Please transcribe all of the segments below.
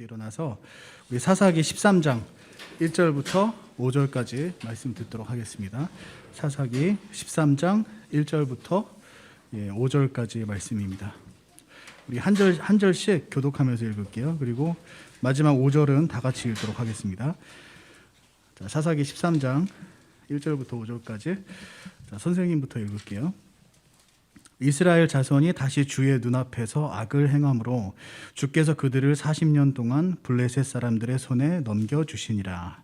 자리에서 일어나서 우리 사사기 13장 1절부터 5절까지 말씀 듣도록 하겠습니다. 사사기 13장 1절부터 5절까지의 말씀입니다. 우리 한 절씩 교독하면서 읽을게요. 그리고 마지막 5절은 다 같이 읽도록 하겠습니다. 자, 사사기 13장 1절부터 5절까지 선생님부터 읽을게요. 이스라엘 자손이 다시 주의 눈앞에서 악을 행함으로 주께서 그들을 40년 동안 블레셋 사람들의 손에 넘겨주시니라.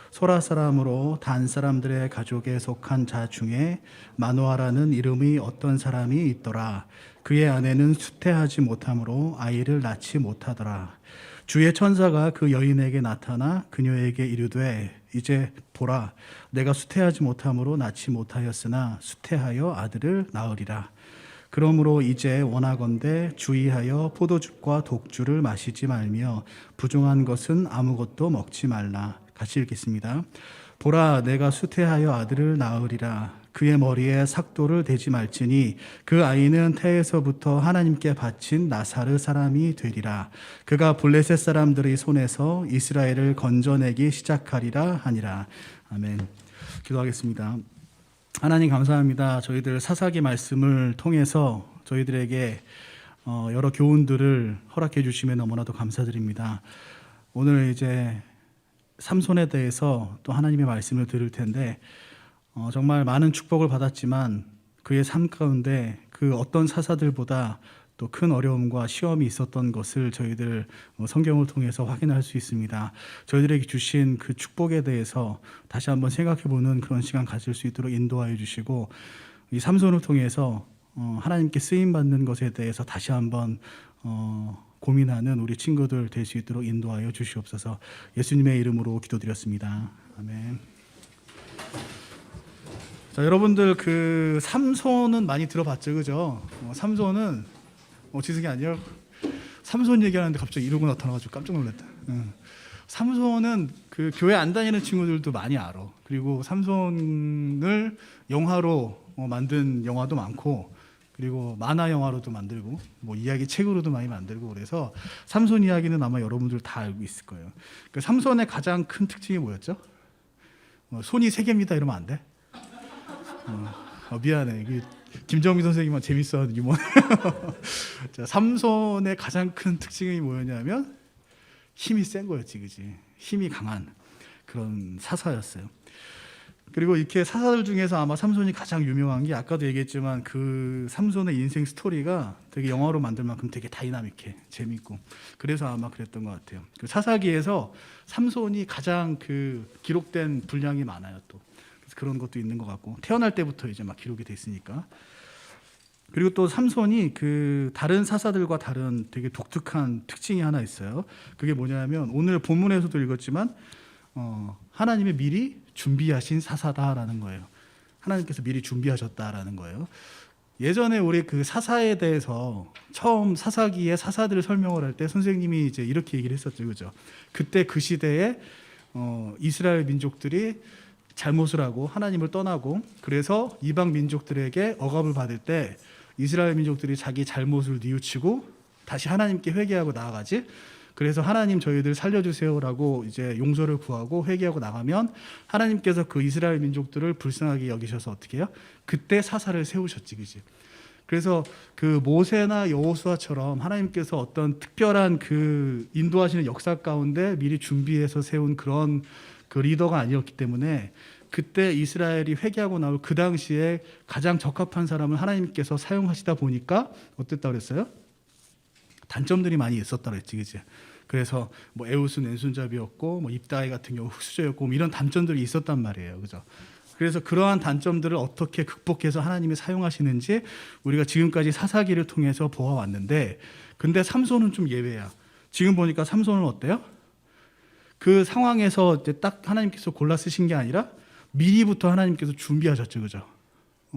소라 사람으로 단 사람들의 가족에 속한 자 중에 마노아라는 이름의 어떤 사람이 있더라. 그의 아내는 수태하지 못함으로 아이를 낳지 못하더라. 주의 천사가 그 여인에게 나타나 그녀에게 이르되 이제 보라, 내가 수태하지 못함으로 낳지 못하였으나 수태하여 아들을 낳으리라. 그러므로 이제 원하건대 주의하여 포도즙과 독주를 마시지 말며 부정한 것은 아무것도 먹지 말라. 같이 읽겠습니다. 보라, 내가 수태하여 아들을 낳으리라. 그의 머리에 삭도를 대지 말지니 그 아이는 태에서부터 하나님께 바친 나사르 사람이 되리라. 그가 블레셋 사람들의 손에서 이스라엘을 건져내기 시작하리라 하니라. 아멘. 기도하겠습니다. 하나님 감사합니다. 저희들 사사기 말씀을 통해서 저희들에게 여러 교훈들을 허락해 주시면 너무나도 감사드립니다. 오늘 이제 삼손에 대해서 또 하나님의 말씀을 들을 텐데 정말 많은 축복을 받았지만 그의 삶 가운데 그 어떤 사사들보다 또 큰 어려움과 시험이 있었던 것을 저희들 성경을 통해서 확인할 수 있습니다. 저희들에게 주신 그 축복에 대해서 다시 한번 생각해보는 그런 시간 가질 수 있도록 인도하여 주시고 이 삼손을 통해서 하나님께 쓰임받는 것에 대해서 다시 한번 고민하는 우리 친구들 될 수 있도록 인도하여 주시옵소서. 예수님의 이름으로 기도드렸습니다. 아멘. 자, 여러분들 그 삼손은 많이 들어봤죠, 그죠? 삼손은 지승이 아니요. 삼손 얘기하는데 갑자기 이러고 나타나가지고 깜짝 놀랐다. 삼손은 그 교회 안 다니는 친구들도 많이 알아. 그리고 삼손을 영화로 만든 영화도 많고, 그리고 만화 영화로도 만들고, 뭐 이야기 책으로도 많이 만들고, 그래서 삼손 이야기는 아마 여러분들 다 알고 있을 거예요. 그 삼손의 가장 큰 특징이 뭐였죠? 손이 3개입니다 이러면 안 돼? 미안해. 김정민 선생님만 재밌어하는 유머. 자, 삼손의 가장 큰 특징이 뭐였냐면 힘이 센 거였지, 그지? 힘이 강한 그런 사사였어요. 그리고 이렇게 사사들 중에서 아마 삼손이 가장 유명한 게 아까도 얘기했지만 그 삼손의 인생 스토리가 되게 영화로 만들 만큼 되게 다이나믹해, 재밌고 그래서 아마 그랬던 것 같아요. 그 사사기에서 삼손이 가장 그 기록된 분량이 많아요, 또. 그런 것도 있는 것 같고 태어날 때부터 이제 막 기록이 돼 있으니까. 그리고 또 삼손이 그 다른 사사들과 다른 되게 독특한 특징이 하나 있어요. 그게 뭐냐면 오늘 본문에서도 읽었지만 하나님이 미리 준비하신 사사다라는 거예요. 하나님께서 미리 준비하셨다라는 거예요. 예전에 우리 그 사사에 대해서 처음 사사기의 사사들을 설명을 할 때 선생님이 이제 이렇게 얘기를 했었죠, 그죠? 그때 그 시대에 이스라엘 민족들이 잘못을 하고 하나님을 떠나고 그래서 이방 민족들에게 억압을 받을 때 이스라엘 민족들이 자기 잘못을 뉘우치고 다시 하나님께 회개하고 나아가지. 그래서 하나님 저희들 살려주세요라고 이제 용서를 구하고 회개하고 나가면 하나님께서 그 이스라엘 민족들을 불쌍하게 여기셔서 어떻게 해요? 그때 사사를 세우셨지, 그지? 그래서 그 모세나 여호수아처럼 하나님께서 어떤 특별한 그 인도하시는 역사 가운데 미리 준비해서 세운 그런 그 리더가 아니었기 때문에 그때 이스라엘이 회개하고 나올 그 당시에 가장 적합한 사람을 하나님께서 사용하시다 보니까 어땠다 그랬어요? 단점들이 많이 있었다 그랬지, 그지? 그래서 뭐 에우스는 왼손잡이였고 뭐 입다이 같은 경우 흑수저였고 뭐 이런 단점들이 있었단 말이에요, 그죠? 그래서 그러한 단점들을 어떻게 극복해서 하나님이 사용하시는지 우리가 지금까지 사사기를 통해서 보아왔는데, 근데 삼손은 좀 예외야. 지금 보니까 삼손은 어때요? 그 상황에서 이제 딱 하나님께서 골라 쓰신 게 아니라 미리부터 하나님께서 준비하셨죠, 그죠?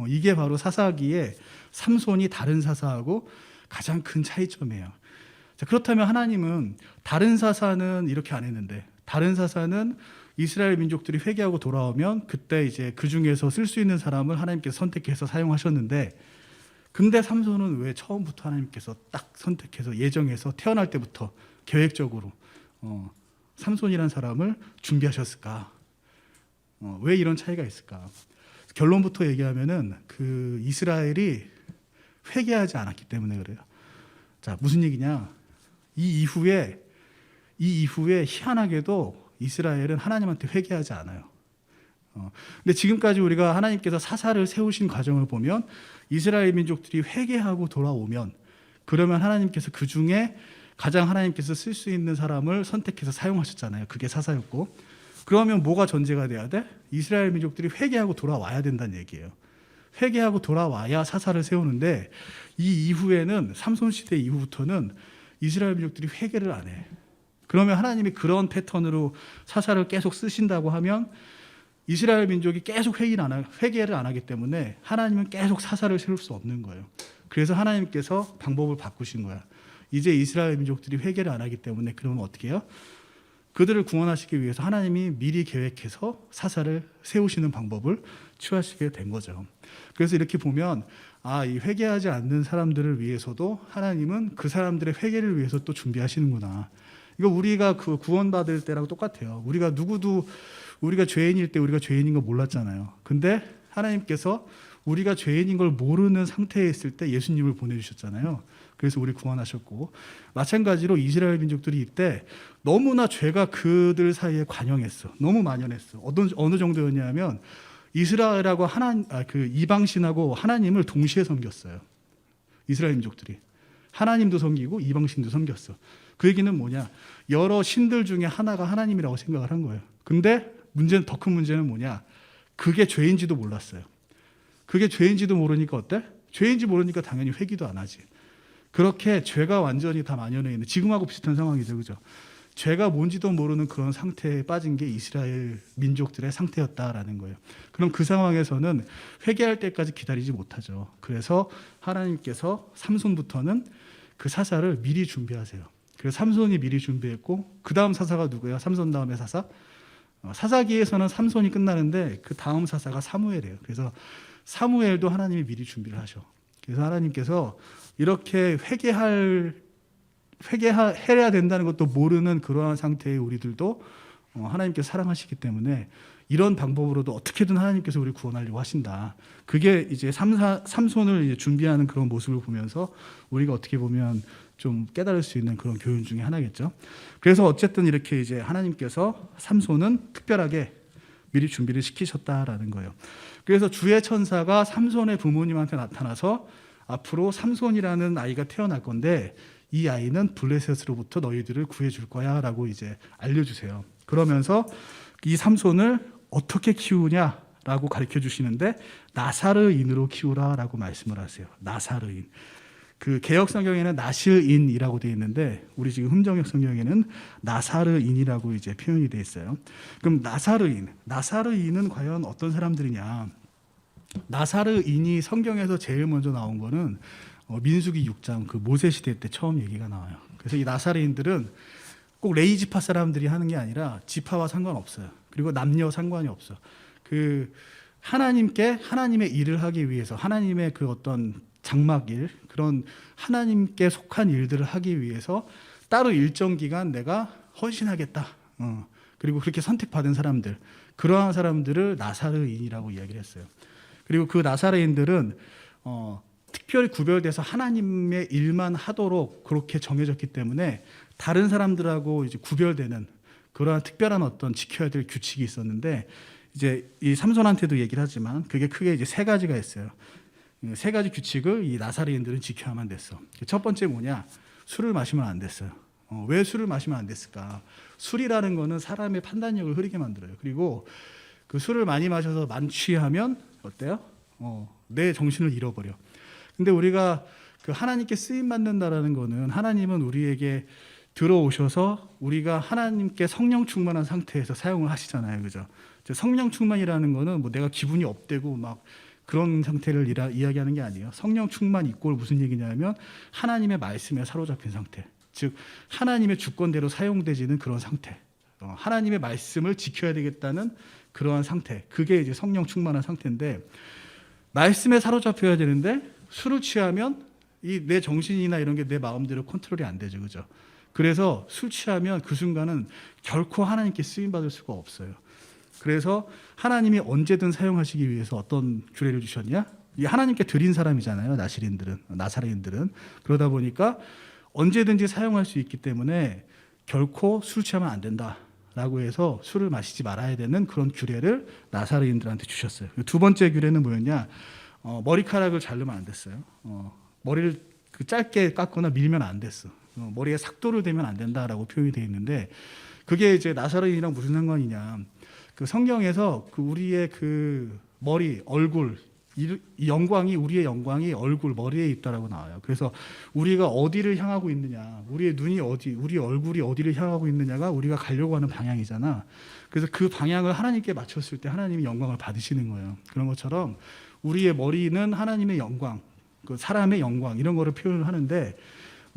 이게 바로 사사기에 삼손이 다른 사사하고 가장 큰 차이점이에요. 자, 그렇다면 하나님은 다른 사사는 이렇게 안 했는데, 다른 사사는 이스라엘 민족들이 회개하고 돌아오면 그때 이제 그 중에서 쓸 수 있는 사람을 하나님께서 선택해서 사용하셨는데, 근데 삼손은 왜 처음부터 하나님께서 딱 선택해서 예정해서 태어날 때부터 계획적으로 삼손이라는 사람을 준비하셨을까? 왜 이런 차이가 있을까? 결론부터 얘기하면은 그 이스라엘이 회개하지 않았기 때문에 그래요. 자, 무슨 얘기냐? 이 이후에 희한하게도 이스라엘은 하나님한테 회개하지 않아요. 근데 지금까지 우리가 하나님께서 사사를 세우신 과정을 보면 이스라엘 민족들이 회개하고 돌아오면 그러면 하나님께서 그 중에 가장 하나님께서 쓸 수 있는 사람을 선택해서 사용하셨잖아요. 그게 사사였고, 그러면 뭐가 전제가 돼야 돼? 이스라엘 민족들이 회개하고 돌아와야 된다는 얘기예요. 회개하고 돌아와야 사사를 세우는데 이 이후에는 삼손 시대 이후부터는 이스라엘 민족들이 회개를 안 해. 그러면 하나님이 그런 패턴으로 사사를 계속 쓰신다고 하면 이스라엘 민족이 계속 회개를 안 하기 때문에 하나님은 계속 사사를 세울 수 없는 거예요. 그래서 하나님께서 방법을 바꾸신 거야. 이제 이스라엘 민족들이 회개를 안 하기 때문에 그러면 어떻게 해요? 그들을 구원하시기 위해서 하나님이 미리 계획해서 사사를 세우시는 방법을 취하시게 된 거죠. 그래서 이렇게 보면 이 회개하지 않는 사람들을 위해서도 하나님은 그 사람들의 회개를 위해서 또 준비하시는구나. 이거 우리가 그 구원받을 때랑 똑같아요. 우리가 죄인일 때 우리가 죄인인 거 몰랐잖아요. 근데 하나님께서 우리가 죄인인 걸 모르는 상태에 있을 때 예수님을 보내주셨잖아요. 그래서 우리 구원하셨고, 마찬가지로 이스라엘 민족들이 이때 너무나 죄가 그들 사이에 관영했어. 너무 만연했어. 어느 정도였냐면 이스라엘하고 그 이방신하고 하나님을 동시에 섬겼어요. 이스라엘 민족들이 하나님도 섬기고 이방신도 섬겼어. 그 얘기는 뭐냐? 여러 신들 중에 하나가 하나님이라고 생각을 한 거예요. 근데 더 큰 문제는 뭐냐? 그게 죄인지도 몰랐어요. 그게 죄인지도 모르니까 어때? 죄인지 모르니까 당연히 회개도 안 하지. 그렇게 죄가 완전히 다 만연해 있는, 지금하고 비슷한 상황이죠, 그죠? 죄가 뭔지도 모르는 그런 상태에 빠진 게 이스라엘 민족들의 상태였다라는 거예요. 그럼 그 상황에서는 회개할 때까지 기다리지 못하죠. 그래서 하나님께서 삼손부터는 그 사사를 미리 준비하세요. 그래서 삼손이 미리 준비했고, 그 다음 사사가 누구예요? 삼손 다음에 사사? 사사기에서는 삼손이 끝나는데 그 다음 사사가 사무엘이에요. 그래서 사무엘도 하나님이 미리 준비를 하셔. 그래서 하나님께서 이렇게 회개해야 된다는 것도 모르는 그러한 상태의 우리들도 하나님께서 사랑하시기 때문에 이런 방법으로도 어떻게든 하나님께서 우리 구원하려고 하신다. 그게 이제 삼손을 이제 준비하는 그런 모습을 보면서 우리가 어떻게 보면 좀 깨달을 수 있는 그런 교훈 중에 하나겠죠. 그래서 어쨌든 이렇게 이제 하나님께서 삼손은 특별하게 미리 준비를 시키셨다라는 거예요. 그래서 주의 천사가 삼손의 부모님한테 나타나서 앞으로 삼손이라는 아이가 태어날 건데 이 아이는 블레셋으로부터 너희들을 구해줄 거야 라고 이제 알려주세요. 그러면서 이 삼손을 어떻게 키우냐라고 가르쳐 주시는데 나사르인으로 키우라라고 말씀을 하세요. 나사르인. 그 개역 성경에는 나실인이라고 되어 있는데 우리 지금 흠정역 성경에는 나사르인이라고 이제 표현이 되어 있어요. 그럼 나사르인은 과연 어떤 사람들이냐? 나사르인이 성경에서 제일 먼저 나온 거는 민수기 6장 그 모세 시대 때 처음 얘기가 나와요. 그래서 이 나사르인들은 꼭 레위 지파 사람들이 하는 게 아니라 지파와 상관없어요. 그리고 남녀 상관이 없어. 그 하나님의 일을 하기 위해서 하나님의 그 어떤 장막일 그런 하나님께 속한 일들을 하기 위해서 따로 일정 기간 내가 헌신하겠다. 그리고 그렇게 선택받은 사람들, 그러한 사람들을 나사르인이라고 이야기를 했어요. 그리고 그 나사르인들은 특별히 구별돼서 하나님의 일만 하도록 그렇게 정해졌기 때문에 다른 사람들하고 이제 구별되는 그러한 특별한 어떤 지켜야 될 규칙이 있었는데 이제 이 삼손한테도 얘기를 하지만 그게 크게 이제 세 가지가 있어요. 세 가지 규칙을 이 나사르인들은 지켜야만 됐어. 첫 번째 뭐냐? 술을 마시면 안 됐어요. 왜 술을 마시면 안 됐을까? 술이라는 거는 사람의 판단력을 흐리게 만들어요. 그리고 그 술을 많이 마셔서 만취하면 어때요? 내 정신을 잃어버려. 근데 우리가 그 하나님께 쓰임 받는다라는 거는 하나님은 우리에게 들어오셔서 우리가 하나님께 성령 충만한 상태에서 사용을 하시잖아요, 그죠? 성령 충만이라는 거는 뭐 내가 기분이 업되고 막 그런 상태를 이야기하는 게 아니에요. 성령 충만 이꼴 무슨 얘기냐면 하나님의 말씀에 사로잡힌 상태, 즉 하나님의 주권대로 사용되지는 그런 상태, 하나님의 말씀을 지켜야 되겠다는 그러한 상태, 그게 이제 성령 충만한 상태인데 말씀에 사로잡혀야 되는데 술을 취하면 이 내 정신이나 이런 게 내 마음대로 컨트롤이 안 되죠, 그죠? 그래서 술 취하면 그 순간은 결코 하나님께 쓰임 받을 수가 없어요. 그래서 하나님이 언제든 사용하시기 위해서 어떤 규례를 주셨냐? 이 하나님께 드린 사람이잖아요. 나사렛인들은. 그러다 보니까 언제든지 사용할 수 있기 때문에 결코 술 취하면 안 된다라고 해서 술을 마시지 말아야 되는 그런 규례를 나사렛인들한테 주셨어요. 두 번째 규례는 뭐였냐? 머리카락을 자르면 안 됐어요. 머리를 짧게 깎거나 밀면 안 됐어. 머리에 삭도를 대면 안 된다라고 표현이 되어 있는데, 그게 이제 나사렛인이랑 무슨 상관이냐? 그 성경에서 그 우리의 그 머리, 얼굴, 이 영광이, 우리의 영광이 얼굴, 머리에 있다라고 나와요. 그래서 우리가 어디를 향하고 있느냐, 우리의 눈이 어디, 우리 얼굴이 어디를 향하고 있느냐가 우리가 가려고 하는 방향이잖아. 그래서 그 방향을 하나님께 맞췄을 때 하나님이 영광을 받으시는 거예요. 그런 것처럼 우리의 머리는 하나님의 영광, 그 사람의 영광, 이런 거를 표현을 하는데,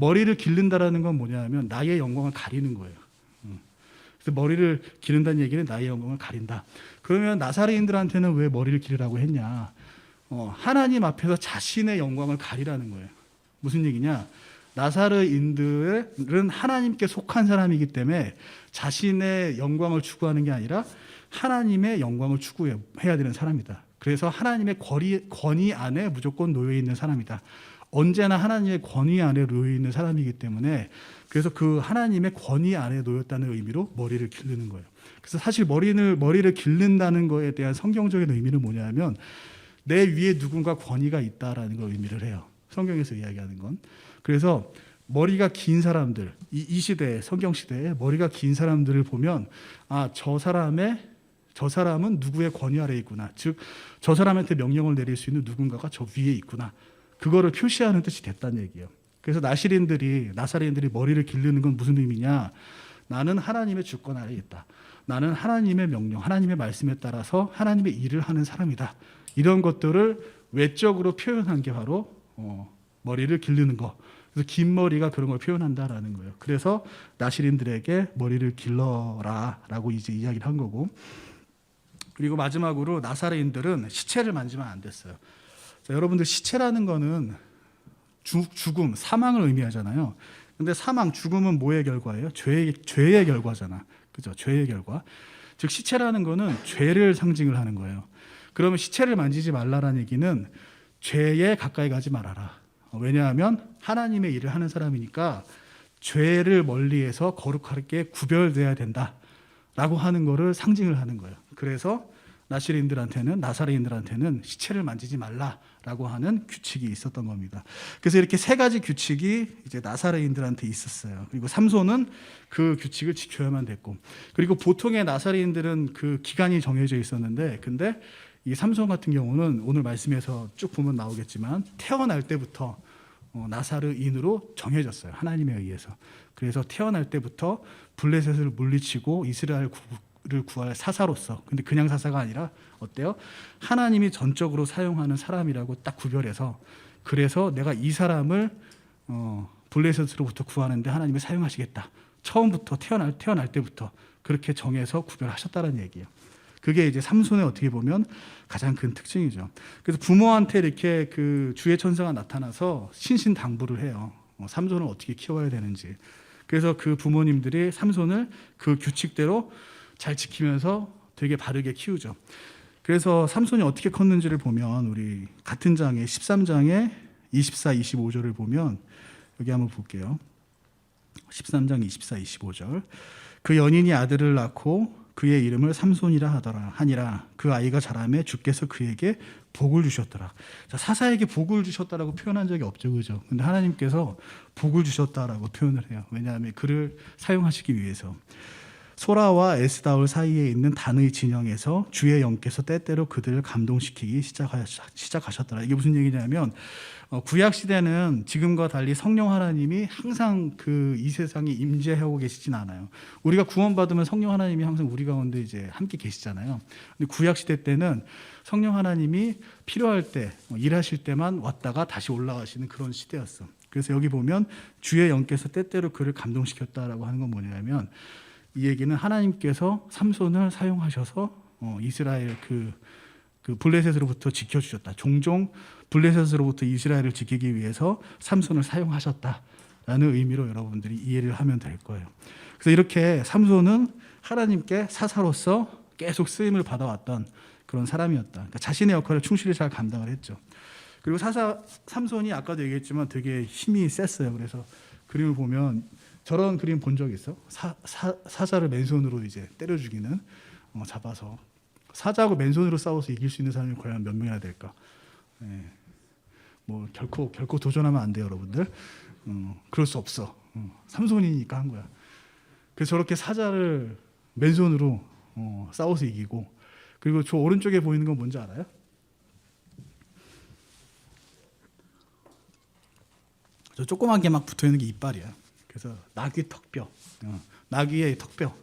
머리를 기른다라는 건 뭐냐면 나의 영광을 가리는 거예요. 그래서 머리를 기른다는 얘기는 나의 영광을 가린다. 그러면 나사렛인들한테는 왜 머리를 기르라고 했냐? 하나님 앞에서 자신의 영광을 가리라는 거예요. 무슨 얘기냐? 나사렛인들은 하나님께 속한 사람이기 때문에 자신의 영광을 추구하는 게 아니라 하나님의 영광을 추구해야 되는 사람이다. 그래서 하나님의 권위 안에 무조건 놓여 있는 사람이다. 언제나 하나님의 권위 안에 놓여 있는 사람이기 때문에, 그래서 그 하나님의 권위 안에 놓였다는 의미로 머리를 기르는 거예요. 그래서 사실 머리를 기른다는 거에 대한 성경적인 의미는 뭐냐면 내 위에 누군가 권위가 있다라는 걸 의미를 해요. 성경에서 이야기하는 건. 그래서 머리가 긴 사람들, 이 시대에, 성경 시대에 머리가 긴 사람들을 보면 저 사람은 누구의 권위 아래에 있구나. 즉 저 사람한테 명령을 내릴 수 있는 누군가가 저 위에 있구나. 그거를 표시하는 뜻이 됐다는 얘기예요. 그래서 나사렛인들이 머리를 기르는 건 무슨 의미냐? 나는 하나님의 주권 아래에 있다. 나는 하나님의 명령, 하나님의 말씀에 따라서 하나님의 일을 하는 사람이다. 이런 것들을 외적으로 표현한 게 바로 머리를 기르는 거. 그래서 긴 머리가 그런 걸 표현한다라는 거예요. 그래서 나사렛인들에게 머리를 길러라라고 이제 이야기를 한 거고. 그리고 마지막으로 나사렛인들은 시체를 만지면 안 됐어요. 자, 여러분들, 시체라는 거는 죽음, 사망을 의미하잖아요. 근데 죽음은 뭐의 결과예요? 죄의 결과잖아. 그죠? 죄의 결과. 즉 시체라는 거는 죄를 상징을 하는 거예요. 그러면 시체를 만지지 말라라는 얘기는 죄에 가까이 가지 말아라. 왜냐하면 하나님의 일을 하는 사람이니까 죄를 멀리해서 거룩하게 구별돼야 된다라고 하는 거를 상징을 하는 거예요. 그래서 나사렛인들한테는 시체를 만지지 말라라고 하는 규칙이 있었던 겁니다. 그래서 이렇게 세 가지 규칙이 이제 나사렛인들한테 있었어요. 그리고 삼손은 그 규칙을 지켜야만 됐고, 그리고 보통의 나사렛인들은 그 기간이 정해져 있었는데, 근데 이 삼손 같은 경우는 오늘 말씀에서 쭉 보면 나오겠지만 태어날 때부터 나사렛인으로 정해졌어요. 하나님에 의해서. 그래서 태어날 때부터 블레셋을 물리치고 이스라엘을 구할 사사로서, 근데 그냥 사사가 아니라 어때요? 하나님이 전적으로 사용하는 사람이라고 딱 구별해서, 그래서 내가 이 사람을 블레셋으로부터 구하는데 하나님이 사용하시겠다. 처음부터 태어날 때부터 그렇게 정해서 구별하셨다는 얘기예요. 그게 이제 삼손의 어떻게 보면 가장 큰 특징이죠. 그래서 부모한테 이렇게 그 주의 천사가 나타나서 신신당부를 해요. 삼손을 어떻게 키워야 되는지. 그래서 그 부모님들이 삼손을 그 규칙대로 잘 지키면서 되게 바르게 키우죠. 그래서 삼손이 어떻게 컸는지를 보면 우리 같은 장에 13장에 24, 25절을 보면 여기 한번 볼게요. 13장 24, 25절. 그 연인이 아들을 낳고 그의 이름을 삼손이라 하니라. 그 아이가 자라매 주께서 그에게 복을 주셨더라. 자, 사사에게 복을 주셨다라고 표현한 적이 없죠, 그죠? 근데 하나님께서 복을 주셨다라고 표현을 해요. 왜냐하면 그를 사용하시기 위해서. 소라와 에스다올 사이에 있는 단의 진영에서 주의 영께서 때때로 그들을 감동시키기 시작하셨더라. 이게 무슨 얘기냐면 구약 시대는 지금과 달리 성령 하나님이 항상 이 세상에 임재하고 계시진 않아요. 우리가 구원받으면 성령 하나님이 항상 우리 가운데 이제 함께 계시잖아요. 근데 구약 시대 때는 성령 하나님이 필요할 때, 일하실 때만 왔다가 다시 올라가시는 그런 시대였어. 그래서 여기 보면 주의 영께서 때때로 그를 감동시켰다라고 하는 건 뭐냐면, 이 얘기는 하나님께서 삼손을 사용하셔서 이스라엘 그 블레셋으로부터 지켜주셨다. 종종 블레셋으로부터 이스라엘을 지키기 위해서 삼손을 사용하셨다라고 라는 의미로 여러분들이 이해를 하면 될 거예요. 그래서 이렇게 삼손은 하나님께 사사로서 계속 쓰임을 받아왔던 그런 사람이었다. 그러니까 자신의 역할을 충실히 잘 감당을 했죠. 그리고 삼손이 아까도 얘기했지만 되게 힘이 셌어요. 그래서 그림을 보면 저런 그림 본 적 있어? 사자를 맨손으로 이제 때려 죽이는, 잡아서 사자하고 맨손으로 싸워서 이길 수 있는 사람이 과연 몇 명이나 될까? 예. 뭐 결코 도전하면 안 돼요, 여러분들. 그럴 수 없어. 삼손이니까 한 거야. 그래서 저렇게 사자를 맨손으로 싸워서 이기고, 그리고 저 오른쪽에 보이는 건 뭔지 알아요? 저 조그만 게 막 붙어 있는 게 이빨이야. 그래서 나귀 턱뼈, 나귀의 턱뼈.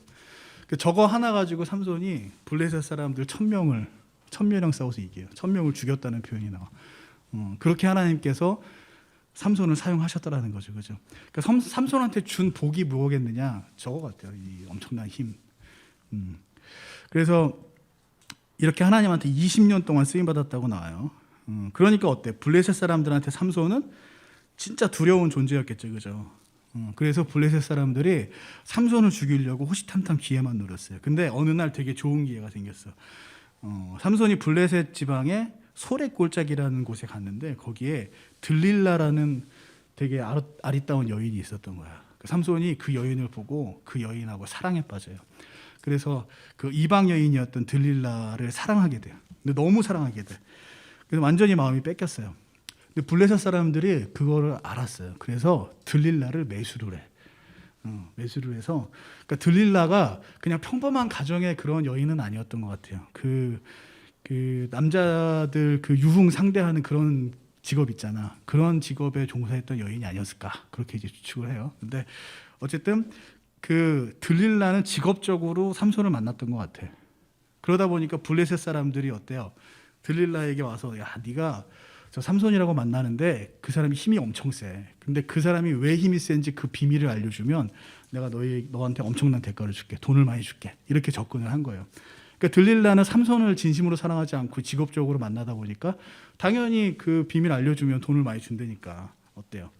저거 하나 가지고 삼손이 블레셋 사람들 1000명이랑 싸워서 이겨요. 1000명을 죽였다는 표현이 나와. 그렇게 하나님께서 삼손을 사용하셨다라는 거죠, 그죠? 그러니까 삼손한테 준 복이 무엇겠느냐? 저거 같아요. 이 엄청난 힘. 그래서 이렇게 하나님한테 20년 동안 쓰임 받았다고 나와요. 그러니까 어때? 블레셋 사람들한테 삼손은 진짜 두려운 존재였겠죠, 그죠? 그래서 블레셋 사람들이 삼손을 죽이려고 호시탐탐 기회만 노렸어요. 근데 어느 날 되게 좋은 기회가 생겼어. 삼손이 블레셋 지방의 소렛골짜기라는 곳에 갔는데 거기에 들릴라라는 되게 아리따운 여인이 있었던 거야. 삼손이 그 여인을 보고 그 여인하고 사랑에 빠져요. 그래서 그 이방 여인이었던 들릴라를 사랑하게 돼요. 근데 너무 사랑하게 돼. 그래서 완전히 마음이 뺏겼어요. 근데 블레셋 사람들이 그거를 알았어요. 그래서 들릴라를 매수를 해. 매수를 해서, 그러니까 들릴라가 그냥 평범한 가정의 그런 여인은 아니었던 것 같아요. 그 남자들 그 유흥 상대하는 그런 직업 있잖아. 그런 직업에 종사했던 여인이 아니었을까, 그렇게 이제 추측을 해요. 근데 어쨌든 그 들릴라는 직업적으로 삼손을 만났던 것 같아. 그러다 보니까 블레셋 사람들이 어때요? 들릴라에게 와서, 야, 네가 저 삼손이라고 만나는데 그 사람이 힘이 엄청 세. 근데 그 사람이 왜 힘이 센지 그 비밀을 알려주면 내가 너한테 엄청난 대가를 줄게. 돈을 많이 줄게. 이렇게 접근을 한 거예요. 그러니까 들릴라는 삼손을 진심으로 사랑하지 않고 직업적으로 만나다 보니까 당연히 그 비밀 알려주면 돈을 많이 준다니까. 어때요?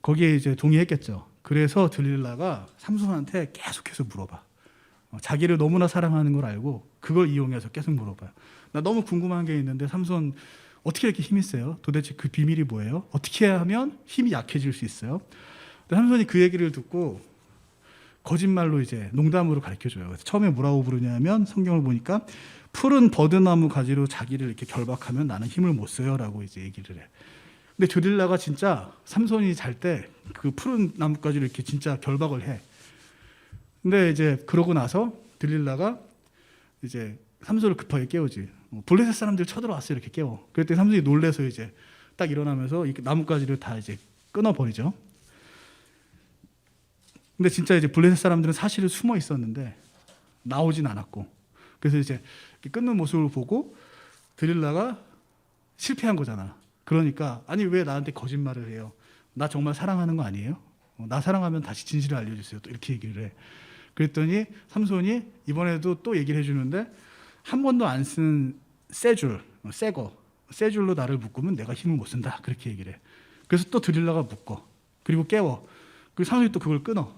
거기에 이제 동의했겠죠. 그래서 들릴라가 삼손한테 계속해서 물어봐. 자기를 너무나 사랑하는 걸 알고 그걸 이용해서 계속 물어봐요. 나 너무 궁금한 게 있는데 삼손 어떻게 이렇게 힘이 세요? 도대체 그 비밀이 뭐예요? 어떻게 하면 힘이 약해질 수 있어요? 삼손이 그 얘기를 듣고 거짓말로 이제 농담으로 가르쳐줘요. 그래서 처음에 뭐라고 부르냐면 성경을 보니까 푸른 버드나무 가지로 자기를 이렇게 결박하면 나는 힘을 못 써요라고 이제 얘기를 해. 근데 들릴라가 진짜 삼손이 잘 때 그 푸른 나뭇가지를 이렇게 진짜 결박을 해. 근데 이제 그러고 나서 들릴라가 이제 삼손을 급하게 깨우지. 블레셋 사람들 쳐들어왔어, 이렇게 깨워. 그랬더니 삼손이 놀래서 이제 딱 일어나면서 이 나뭇가지를 다 이제 끊어버리죠. 근데 진짜 이제 블레셋 사람들은 사실은 숨어 있었는데 나오진 않았고, 그래서 이제 끊는 모습을 보고 들릴라가 실패한 거잖아. 그러니까 아니 왜 나한테 거짓말을 해요? 나 정말 사랑하는 거 아니에요? 나 사랑하면 다시 진실을 알려주세요. 또 이렇게 얘기를 해. 그랬더니 삼손이 이번에도 또 얘기를 해주는데 한 번도 안 쓴 쇠줄, 새 줄로 나를 묶으면 내가 힘을 못 쓴다. 그렇게 얘기를 해. 그래서 또 들릴라가 묶어. 그리고 깨워. 그리고 삼손이 또 그걸 끊어.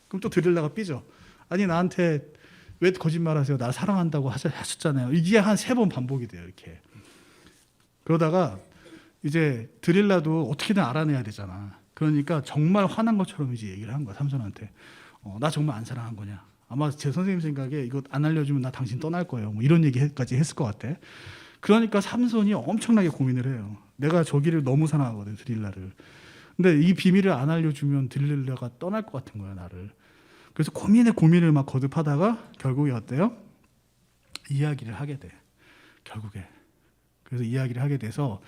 그럼 또 들릴라가 삐져. 아니 나한테 왜 거짓말하세요? 나 사랑한다고 하셨잖아요. 이게 한 3번 반복이 돼요. 이렇게. 그러다가 이제 들릴라도 어떻게든 알아내야 되잖아. 그러니까 정말 화난 것처럼 이제 얘기를 한 거야, 삼손한테. 나 정말 안 사랑한 거냐? 아마 제 선생님 생각에 이거 안 알려주면 나 당신 떠날 거예요. 뭐 이런 얘기까지 했을 것 같아. 그러니까 삼손이 엄청나게 고민을 해요. 내가 저기를 너무 사랑하거든, 들릴라를. 근데 이 비밀을 안 알려주면 들릴라가 떠날 것 같은 거야, 나를. 그래서 고민을 막 거듭하다가 결국에 어때요? 이야기를 하게 돼. 결국에. 그래서 이야기를 하게 돼서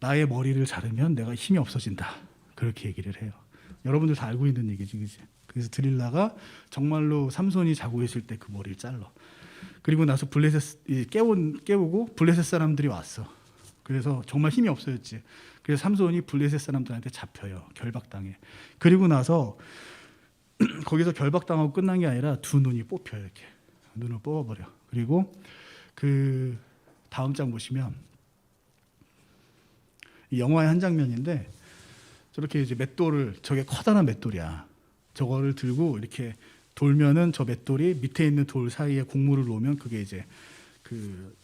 나의 머리를 자르면 내가 힘이 없어진다. 그렇게 얘기를 해요. 여러분들 다 알고 있는 얘기지, 그지? 그래서 들릴라가 정말로 삼손이 자고 있을 때 그 머리를 잘라. 그리고 나서 깨우고 블레셋 사람들이 왔어. 그래서 정말 힘이 없어졌지. 그래서 삼손이 블레셋 사람들한테 잡혀요. 결박당해. 그리고 나서 거기서 결박당하고 끝난 게 아니라 두 눈이 뽑혀요. 이렇게 눈을 뽑아버려. 그리고 그 다음 장 보시면 이 영화의 한 장면인데 저렇게 이제 맷돌을, 저게 커다란 맷돌이야. 저거를 들고 이렇게 돌면은 저 맷돌이 밑에 있는 돌 사이에 곡물을 놓으면 그게 이제 그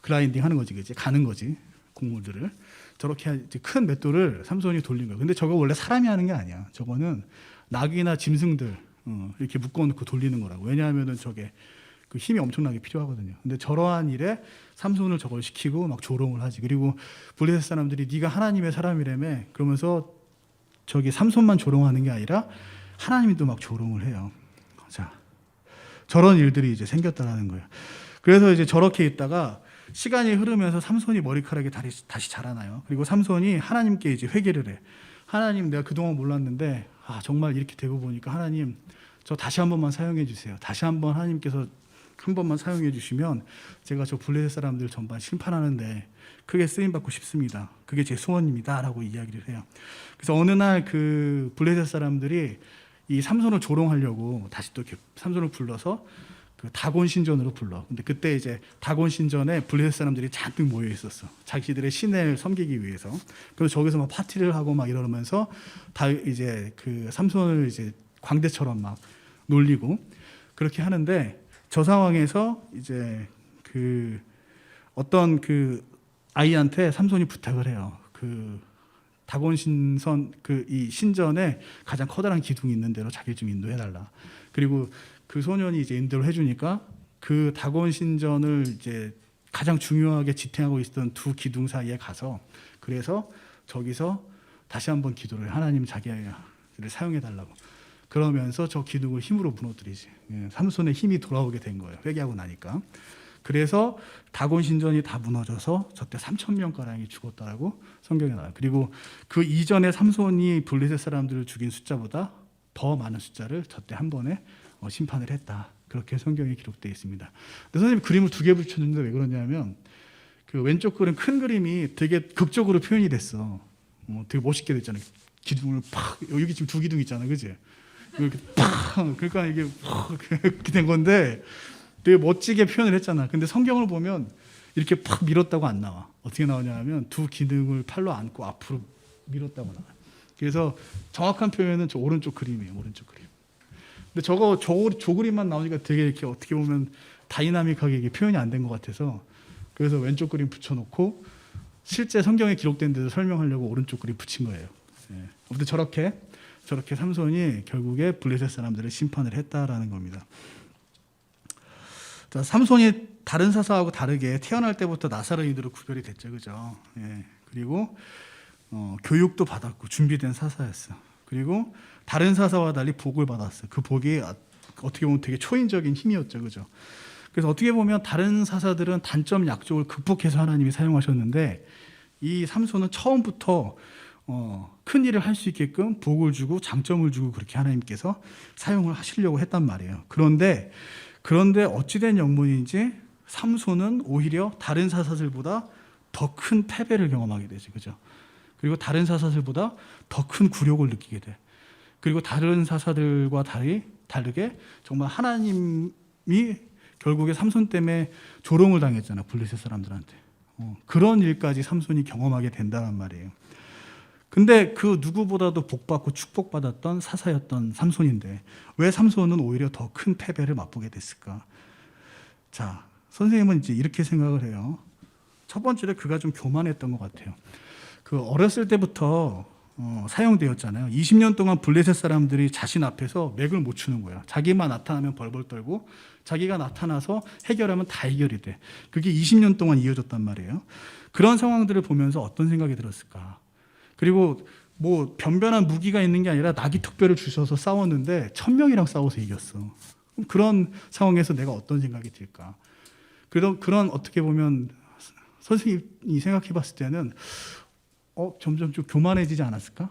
그라인딩 하는 거지, 그지? 가는 거지, 곡물들을. 저렇게 이제 큰 맷돌을 삼손이 돌린 거야. 근데 저거 원래 사람이 하는 게 아니야. 저거는 낙이나 짐승들 이렇게 묶어놓고 돌리는 거라고. 왜냐하면은 저게 그 힘이 엄청나게 필요하거든요. 근데 저러한 일에 삼손을 저걸 시키고 막 조롱을 하지. 그리고 블레셋 사람들이 네가 하나님의 사람이라며 그러면서 저기 삼손만 조롱하는 게 아니라 하나님도 막 조롱을 해요. 자, 저런 일들이 이제 생겼다라는 거예요. 그래서 이제 저렇게 있다가 시간이 흐르면서 삼손이 머리카락이 다시 자라나요. 그리고 삼손이 하나님께 이제 회개를 해. 하나님, 내가 그동안 몰랐는데 정말 이렇게 되고 보니까 하나님, 저 다시 한 번만 사용해 주세요. 다시 한번 하나님께서 한 번만 사용해 주시면 제가 저 블레셋 사람들 전반 심판하는데 크게 쓰임 받고 싶습니다. 그게 제 소원입니다라고 이야기를 해요. 그래서 어느 날 그 블레셋 사람들이 이 삼손을 조롱하려고 다시 또 이렇게 삼손을 불러서 그 다곤 신전으로 불러. 근데 그때 이제 다곤 신전에 블레셋 사람들이 잔뜩 모여 있었어. 자기들의 신을 섬기기 위해서. 그래서 저기서 막 파티를 하고 막 이러면서 다 이제 그 삼손을 이제 광대처럼 막 놀리고 그렇게 하는데, 저 상황에서 이제 그 어떤 그 아이한테 삼손이 부탁을 해요. 그 다곤 신선 그 이 신전에 가장 커다란 기둥이 있는 데로 자기 좀 인도해달라. 그리고 그 소년이 이제 인도를 해주니까 그 다곤 신전을 이제 가장 중요하게 지탱하고 있었던 두 기둥 사이에 가서, 그래서 저기서 다시 한번 기도를 해. 하나님 자기를 사용해달라고. 그러면서 저 기둥을 힘으로 무너뜨리지. 삼손의 힘이 돌아오게 된 거예요. 회개하고 나니까. 그래서 다곤 신전이 다 무너져서 저때 3,000명가량이 죽었다라고 성경에 나와요. 그리고 그 이전에 삼손이 블레셋 사람들을 죽인 숫자보다 더 많은 숫자를 저때 한 번에 심판을 했다. 그렇게 성경에 기록되어 있습니다. 근데 선생님 그림을 두 개 붙였는데 왜 그러냐면 그 왼쪽 그림 큰 그림이 되게 극적으로 표현이 됐어. 되게 멋있게 됐잖아요. 기둥을 팍, 여기 지금 두 기둥 있잖아, 그지? 이렇게 팍, 그러니까 이게 이렇게 된 건데 되게 멋지게 표현을 했잖아. 근데 성경을 보면 이렇게 팍 밀었다고 안 나와. 어떻게 나오냐면 두 기둥을 팔로 안고 앞으로 밀었다고 나와. 그래서 정확한 표현은 저 오른쪽 그림이에요. 오른쪽 그림. 근데 저 그림만 나오니까 되게 이렇게 어떻게 보면 다이나믹하게 이게 표현이 안 된 것 같아서, 그래서 왼쪽 그림 붙여놓고 실제 성경에 기록된 데서 설명하려고 오른쪽 그림 붙인 거예요. 아무튼 저렇게 삼손이 결국에 블레셋 사람들을 심판을 했다라는 겁니다. 자, 삼손이 다른 사사하고 다르게 태어날 때부터 나사렛인으로 구별이 됐죠, 그죠? 그리고 교육도 받았고 준비된 사사였어. 그리고 다른 사사와 달리 복을 받았어. 그 복이 어떻게 보면 되게 초인적인 힘이었죠, 그죠? 그래서 어떻게 보면 다른 사사들은 단점 약점을 극복해서 하나님이 사용하셨는데, 이 삼손은 처음부터 큰 일을 할 수 있게끔 복을 주고 장점을 주고 그렇게 하나님께서 사용을 하시려고 했단 말이에요. 그런데 어찌된 영문인지 삼손은 오히려 다른 사사들보다 더 큰 패배를 경험하게 되죠, 그죠? 그리고 다른 사사들보다 더 큰 굴욕을 느끼게 돼. 그리고 다른 사사들과 다르게 정말 하나님이 결국에 삼손 때문에 조롱을 당했잖아, 블레셋 사람들한테. 그런 일까지 삼손이 경험하게 된다는 말이에요. 근데 그 누구보다도 복받고 축복받았던 사사였던 삼손인데 왜 삼손은 오히려 더 큰 패배를 맛보게 됐을까? 자, 선생님은 이제 이렇게 생각을 해요. 첫 번째로 그가 좀 교만했던 것 같아요. 그 어렸을 때부터 사용되었잖아요. 20년 동안 블레셋 사람들이 자신 앞에서 맥을 못 추는 거야. 자기만 나타나면 벌벌 떨고 자기가 나타나서 해결하면 다 해결이 돼. 그게 20년 동안 이어졌단 말이에요. 그런 상황들을 보면서 어떤 생각이 들었을까? 그리고 뭐 변변한 무기가 있는 게 아니라 낙이 특별을 주셔서 싸웠는데 1,000명이랑 싸워서 이겼어. 그런 상황에서 내가 어떤 생각이 들까? 그런 어떻게 보면 선생님이 생각해 봤을 때는 점점 좀 교만해지지 않았을까?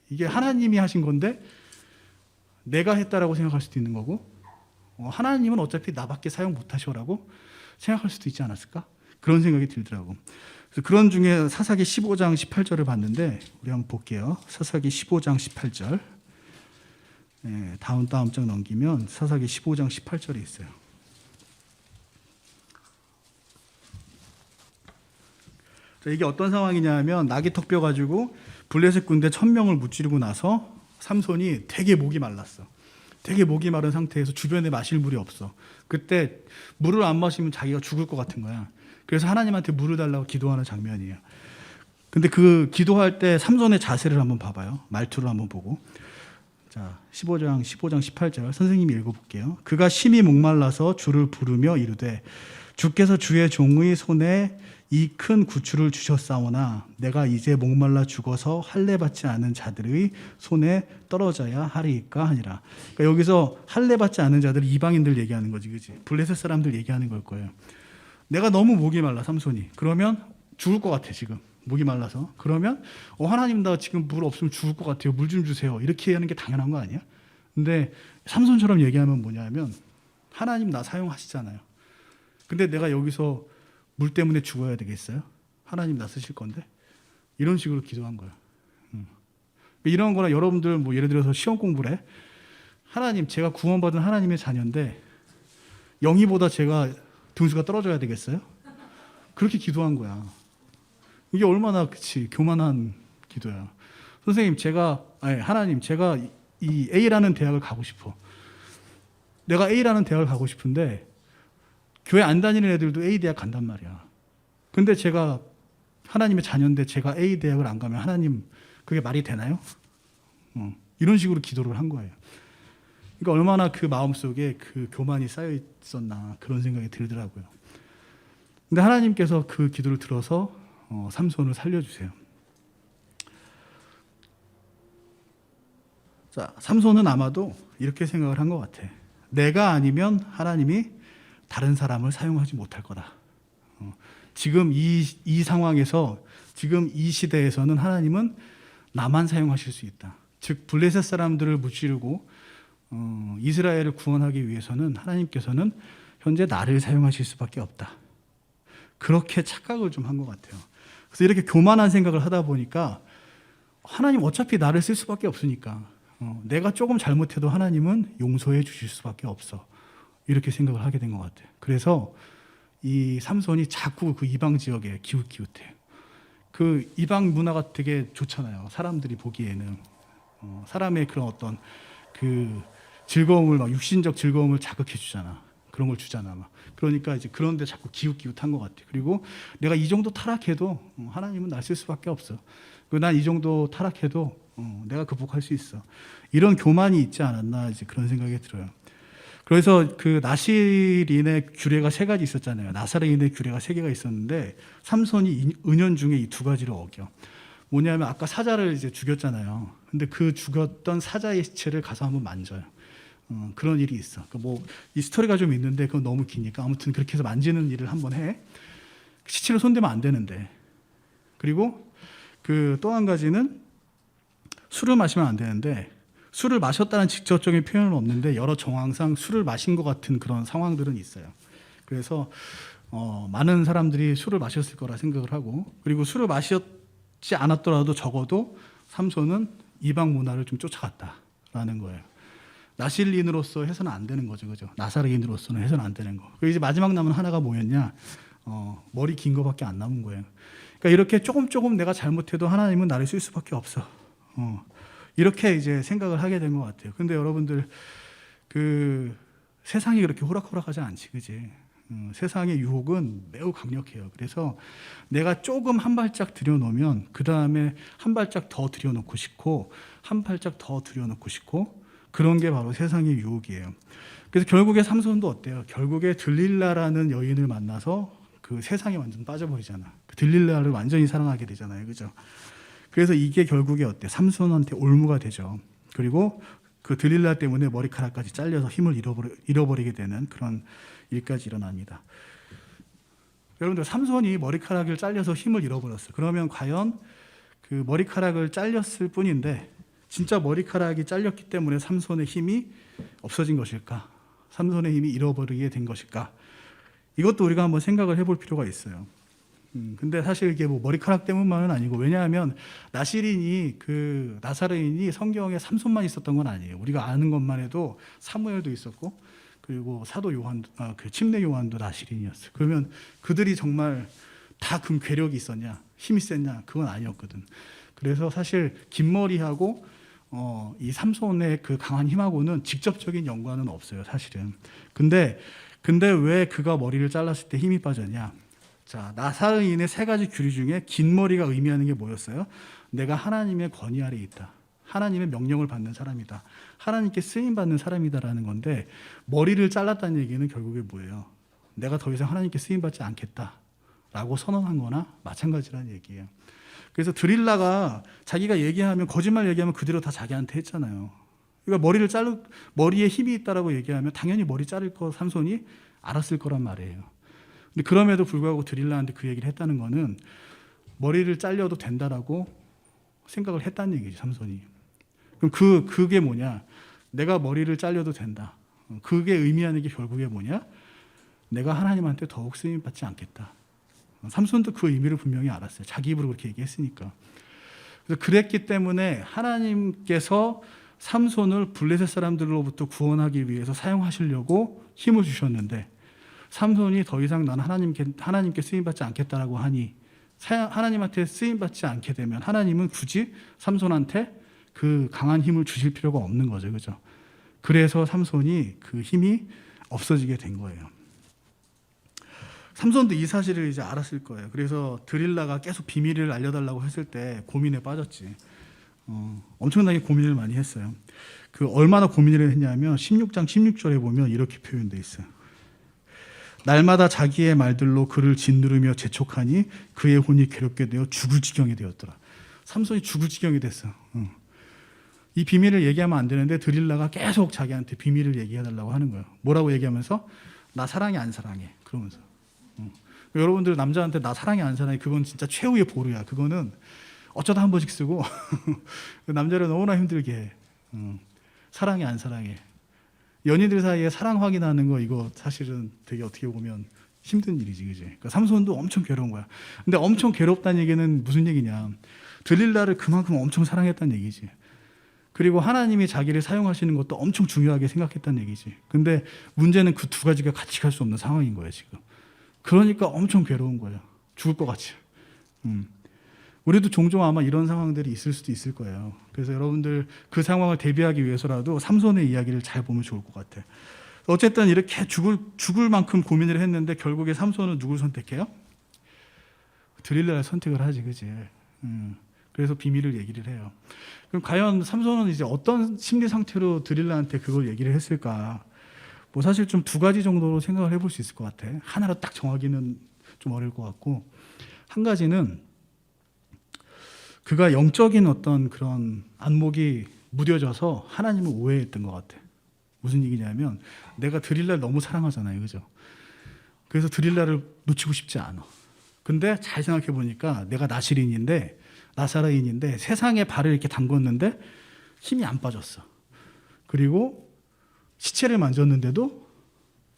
이게 하나님이 하신 건데 내가 했다라고 생각할 수도 있는 거고, 하나님은 어차피 나밖에 사용 못 하셔라고 생각할 수도 있지 않았을까? 그런 생각이 들더라고. 그래서 그런 중에 사사기 15장 18절을 봤는데 우리 한번 볼게요. 사사기 15장 18절. 다음 장 넘기면 사사기 15장 18절이 있어요. 자, 이게 어떤 상황이냐 하면 낙이 턱뼈 가지고 블레셋 군대 1000명을 무찌르고 나서 삼손이 되게 목이 말랐어. 되게 목이 마른 상태에서 주변에 마실 물이 없어. 그때 물을 안 마시면 자기가 죽을 것 같은 거야. 그래서 하나님한테 물을 달라고 기도하는 장면이에요. 근데 그 기도할 때 삼손의 자세를 한번 봐봐요. 말투를 한번 보고. 자, 15장 18절 선생님이 읽어볼게요. 그가 심히 목말라서 주를 부르며 이르되 주께서 주의 종의 손에 이 큰 구추를 주셨사오나 내가 이제 목말라 죽어서 할례 받지 않은 자들의 손에 떨어져야 하리이까 하니라. 그러니까 여기서 할례 받지 않은 자들 이방인들 얘기하는 거지, 그지? 블레셋 사람들 얘기하는 걸 거예요. 내가 너무 목이 말라 삼손이. 그러면 죽을 것 같아 지금. 목이 말라서. 그러면 하나님 나 지금 물 없으면 죽을 것 같아요. 물 좀 주세요. 이렇게 하는 게 당연한 거 아니야? 근데 삼손처럼 얘기하면 뭐냐면 하나님 나 사용하시잖아요. 근데 내가 여기서 물 때문에 죽어야 되겠어요? 하나님 나 쓰실 건데? 이런 식으로 기도한 거예요. 이런 거나 여러분들 뭐 예를 들어서 시험 공부를 해. 하나님 제가 구원받은 하나님의 자녀인데 영희보다 제가 등수가 떨어져야 되겠어요? 그렇게 기도한 거야. 이게 얼마나 교만한 기도야. 선생님 하나님 제가 이 A라는 대학을 가고 싶어. 내가 A라는 대학을 가고 싶은데 교회 안 다니는 애들도 A 대학 간단 말이야. 근데 제가 하나님의 자녀인데 제가 A 대학을 안 가면 하나님 그게 말이 되나요? 이런 식으로 기도를 한 거예요. 그러니까 얼마나 그 마음속에 그 교만이 쌓여 있었나 그런 생각이 들더라고요. 근데 하나님께서 그 기도를 들어서 삼손을 살려주세요. 자, 삼손은 아마도 이렇게 생각을 한 것 같아. 내가 아니면 하나님이 다른 사람을 사용하지 못할 거다. 지금 이 상황에서 지금 이 시대에서는 하나님은 나만 사용하실 수 있다. 즉 블레셋 사람들을 무찌르고 이스라엘을 구원하기 위해서는 하나님께서는 현재 나를 사용하실 수밖에 없다. 그렇게 착각을 좀 한 것 같아요. 그래서 이렇게 교만한 생각을 하다 보니까 하나님 어차피 나를 쓸 수밖에 없으니까 내가 조금 잘못해도 하나님은 용서해 주실 수밖에 없어. 이렇게 생각을 하게 된 것 같아요. 그래서 이 삼손이 자꾸 그 이방 지역에 기웃기웃해요. 그 이방 문화가 되게 좋잖아요. 사람들이 보기에는 사람의 그런 어떤 그 즐거움을 막 육신적 즐거움을 자극해 주잖아. 그런 걸 주잖아. 막. 그러니까 이제 그런데 자꾸 기웃기웃한 것 같아요. 그리고 내가 이 정도 타락해도 하나님은 날 쓸 수밖에 없어. 그리고 난 이 정도 타락해도 내가 극복할 수 있어. 이런 교만이 있지 않았나 이제 그런 생각이 들어요. 그래서 그 나실인의 규례가 3가지 있었잖아요. 나사렛인의 규례가 3개가 있었는데 삼손이 은연중에 이 2가지를 어겨. 뭐냐면 아까 사자를 이제 죽였잖아요. 근데 그 죽였던 사자의 시체를 가서 한번 만져요. 그런 일이 있어. 뭐 이 스토리가 좀 있는데 그건 너무 기니까 아무튼 그렇게 해서 만지는 일을 한번 해. 시체를 손대면 안 되는데. 그리고 그 또 한 가지는 술을 마시면 안 되는데 술을 마셨다는 직접적인 표현은 없는데 여러 정황상 술을 마신 것 같은 그런 상황들은 있어요. 그래서 많은 사람들이 술을 마셨을 거라 생각을 하고 그리고 술을 마셨지 않았더라도 적어도 삼손은 이방 문화를 좀 쫓아갔다라는 거예요. 나실인으로서 해서는 안 되는 거죠, 그죠? 나사렛인으로서는 해서는 안 되는 거. 그리고 이제 마지막 남은 하나가 뭐였냐? 머리 긴 거밖에 안 남은 거예요. 그러니까 이렇게 조금 내가 잘못해도 하나님은 나를 쓸 수밖에 없어. 이렇게 이제 생각을 하게 된 것 같아요. 근데 여러분들 그 세상이 그렇게 호락호락하지 않지, 그지? 세상의 유혹은 매우 강력해요. 그래서 내가 조금 한 발짝 들여놓으면 그 다음에 한 발짝 더 들여놓고 싶고 한 발짝 더 들여놓고 싶고 그런 게 바로 세상의 유혹이에요. 그래서 결국에 삼손도 어때요? 결국에 들릴라라는 여인을 만나서 그 세상에 완전 빠져버리잖아. 그 들릴라를 완전히 사랑하게 되잖아요, 그죠? 그래서 이게 결국에 어때? 삼손한테 올무가 되죠. 그리고 그 들릴라 때문에 머리카락까지 잘려서 힘을 잃어버리게 되는 그런 일까지 일어납니다. 여러분들 삼손이 머리카락을 잘려서 힘을 잃어버렸어요. 그러면 과연 그 머리카락을 잘렸을 뿐인데 진짜 머리카락이 잘렸기 때문에 삼손의 힘이 없어진 것일까? 삼손의 힘이 잃어버리게 된 것일까? 이것도 우리가 한번 생각을 해볼 필요가 있어요. 근데 사실 이게 뭐 머리카락 때문만은 아니고 왜냐하면 나실인이 그 나사렛인이 성경에 삼손만 있었던 건 아니에요. 우리가 아는 것만 해도 사무엘도 있었고 그리고 사도 요한, 그 침례 요한도 나실인이었어요. 그러면 그들이 정말 다 그 괴력이 있었냐, 힘이 셌냐? 그건 아니었거든. 그래서 사실 긴 머리하고 이 삼손의 그 강한 힘하고는 직접적인 연관은 없어요, 사실은. 근데 왜 그가 머리를 잘랐을 때 힘이 빠졌냐? 자, 나사르인의 세 가지 규리 중에 긴 머리가 의미하는 게 뭐였어요? 내가 하나님의 권위 아래 있다. 하나님의 명령을 받는 사람이다. 하나님께 쓰임 받는 사람이다라는 건데, 머리를 잘랐다는 얘기는 결국에 뭐예요? 내가 더 이상 하나님께 쓰임 받지 않겠다라고 선언한 거나 마찬가지라는 얘기예요. 그래서 드릴라가 자기가 얘기하면, 거짓말 얘기하면 그대로 다 자기한테 했잖아요. 그러니까 머리에 힘이 있다라고 얘기하면 당연히 머리 자를 거 삼손이 알았을 거란 말이에요. 근데 그럼에도 불구하고 드릴라한테 그 얘기를 했다는 거는 머리를 잘려도 된다라고 생각을 했다는 얘기죠, 삼손이. 그럼 그게 뭐냐? 내가 머리를 잘려도 된다. 그게 의미하는 게 결국에 뭐냐? 내가 하나님한테 더욱 쓰임 받지 않겠다. 삼손도 그 의미를 분명히 알았어요. 자기 입으로 그렇게 얘기했으니까. 그래서 그랬기 때문에 하나님께서 삼손을 블레셋 사람들로부터 구원하기 위해서 사용하시려고 힘을 주셨는데, 삼손이 더 이상 난 하나님께 쓰임받지 않겠다라고 하니, 하나님한테 쓰임받지 않게 되면 하나님은 굳이 삼손한테 그 강한 힘을 주실 필요가 없는 거죠. 그죠? 그래서 삼손이 그 힘이 없어지게 된 거예요. 삼손도 이 사실을 이제 알았을 거예요. 그래서 드릴라가 계속 비밀을 알려달라고 했을 때 고민에 빠졌지. 엄청나게 고민을 많이 했어요. 그 얼마나 고민을 했냐면 16장 16절에 보면 이렇게 표현되어 있어요. 날마다 자기의 말들로 그를 짓누르며 재촉하니 그의 혼이 괴롭게 되어 죽을 지경이 되었더라. 삼손이 죽을 지경이 됐어. 이 비밀을 얘기하면 안 되는데 드릴라가 계속 자기한테 비밀을 얘기해달라고 하는 거예요. 뭐라고 얘기하면서? 나 사랑해 안 사랑해? 그러면서. 여러분들 남자한테 나 사랑해 안 사랑해? 그건 진짜 최후의 보루야. 그거는 어쩌다 한 번씩 쓰고 남자를 너무나 힘들게 해. 사랑해 안 사랑해? 연인들 사이에 사랑 확인하는 거, 이거 사실은 되게 어떻게 보면 힘든 일이지, 그지? 그러니까 삼손도 엄청 괴로운 거야. 근데 엄청 괴롭다는 얘기는 무슨 얘기냐? 들릴라를 그만큼 엄청 사랑했다는 얘기지. 그리고 하나님이 자기를 사용하시는 것도 엄청 중요하게 생각했다는 얘기지. 근데 문제는 그 두 가지가 같이 갈 수 없는 상황인 거예요, 지금. 그러니까 엄청 괴로운 거예요. 죽을 것 같이. 우리도 종종 아마 이런 상황들이 있을 수도 있을 거예요. 그래서 여러분들 그 상황을 대비하기 위해서라도 삼손의 이야기를 잘 보면 좋을 것 같아요. 어쨌든 이렇게 죽을 만큼 고민을 했는데 결국에 삼손은 누굴 선택해요? 드릴라를 선택을 하지, 그지? 그래서 비밀을 얘기를 해요. 그럼 과연 삼손은 이제 어떤 심리 상태로 드릴라한테 그걸 얘기를 했을까? 뭐 사실 좀 두 가지 정도로 생각을 해볼 수 있을 것 같아. 하나로 딱 정하기는 좀 어려울 것 같고, 한 가지는 그가 영적인 어떤 그런 안목이 무뎌져서 하나님을 오해했던 것 같아. 무슨 얘기냐면, 내가 드릴라를 너무 사랑하잖아요, 그죠? 그래서 드릴라를 놓치고 싶지 않아. 근데 잘 생각해 보니까 내가 나사라인인데 세상에 발을 이렇게 담궜는데 힘이 안 빠졌어. 그리고 시체를 만졌는데도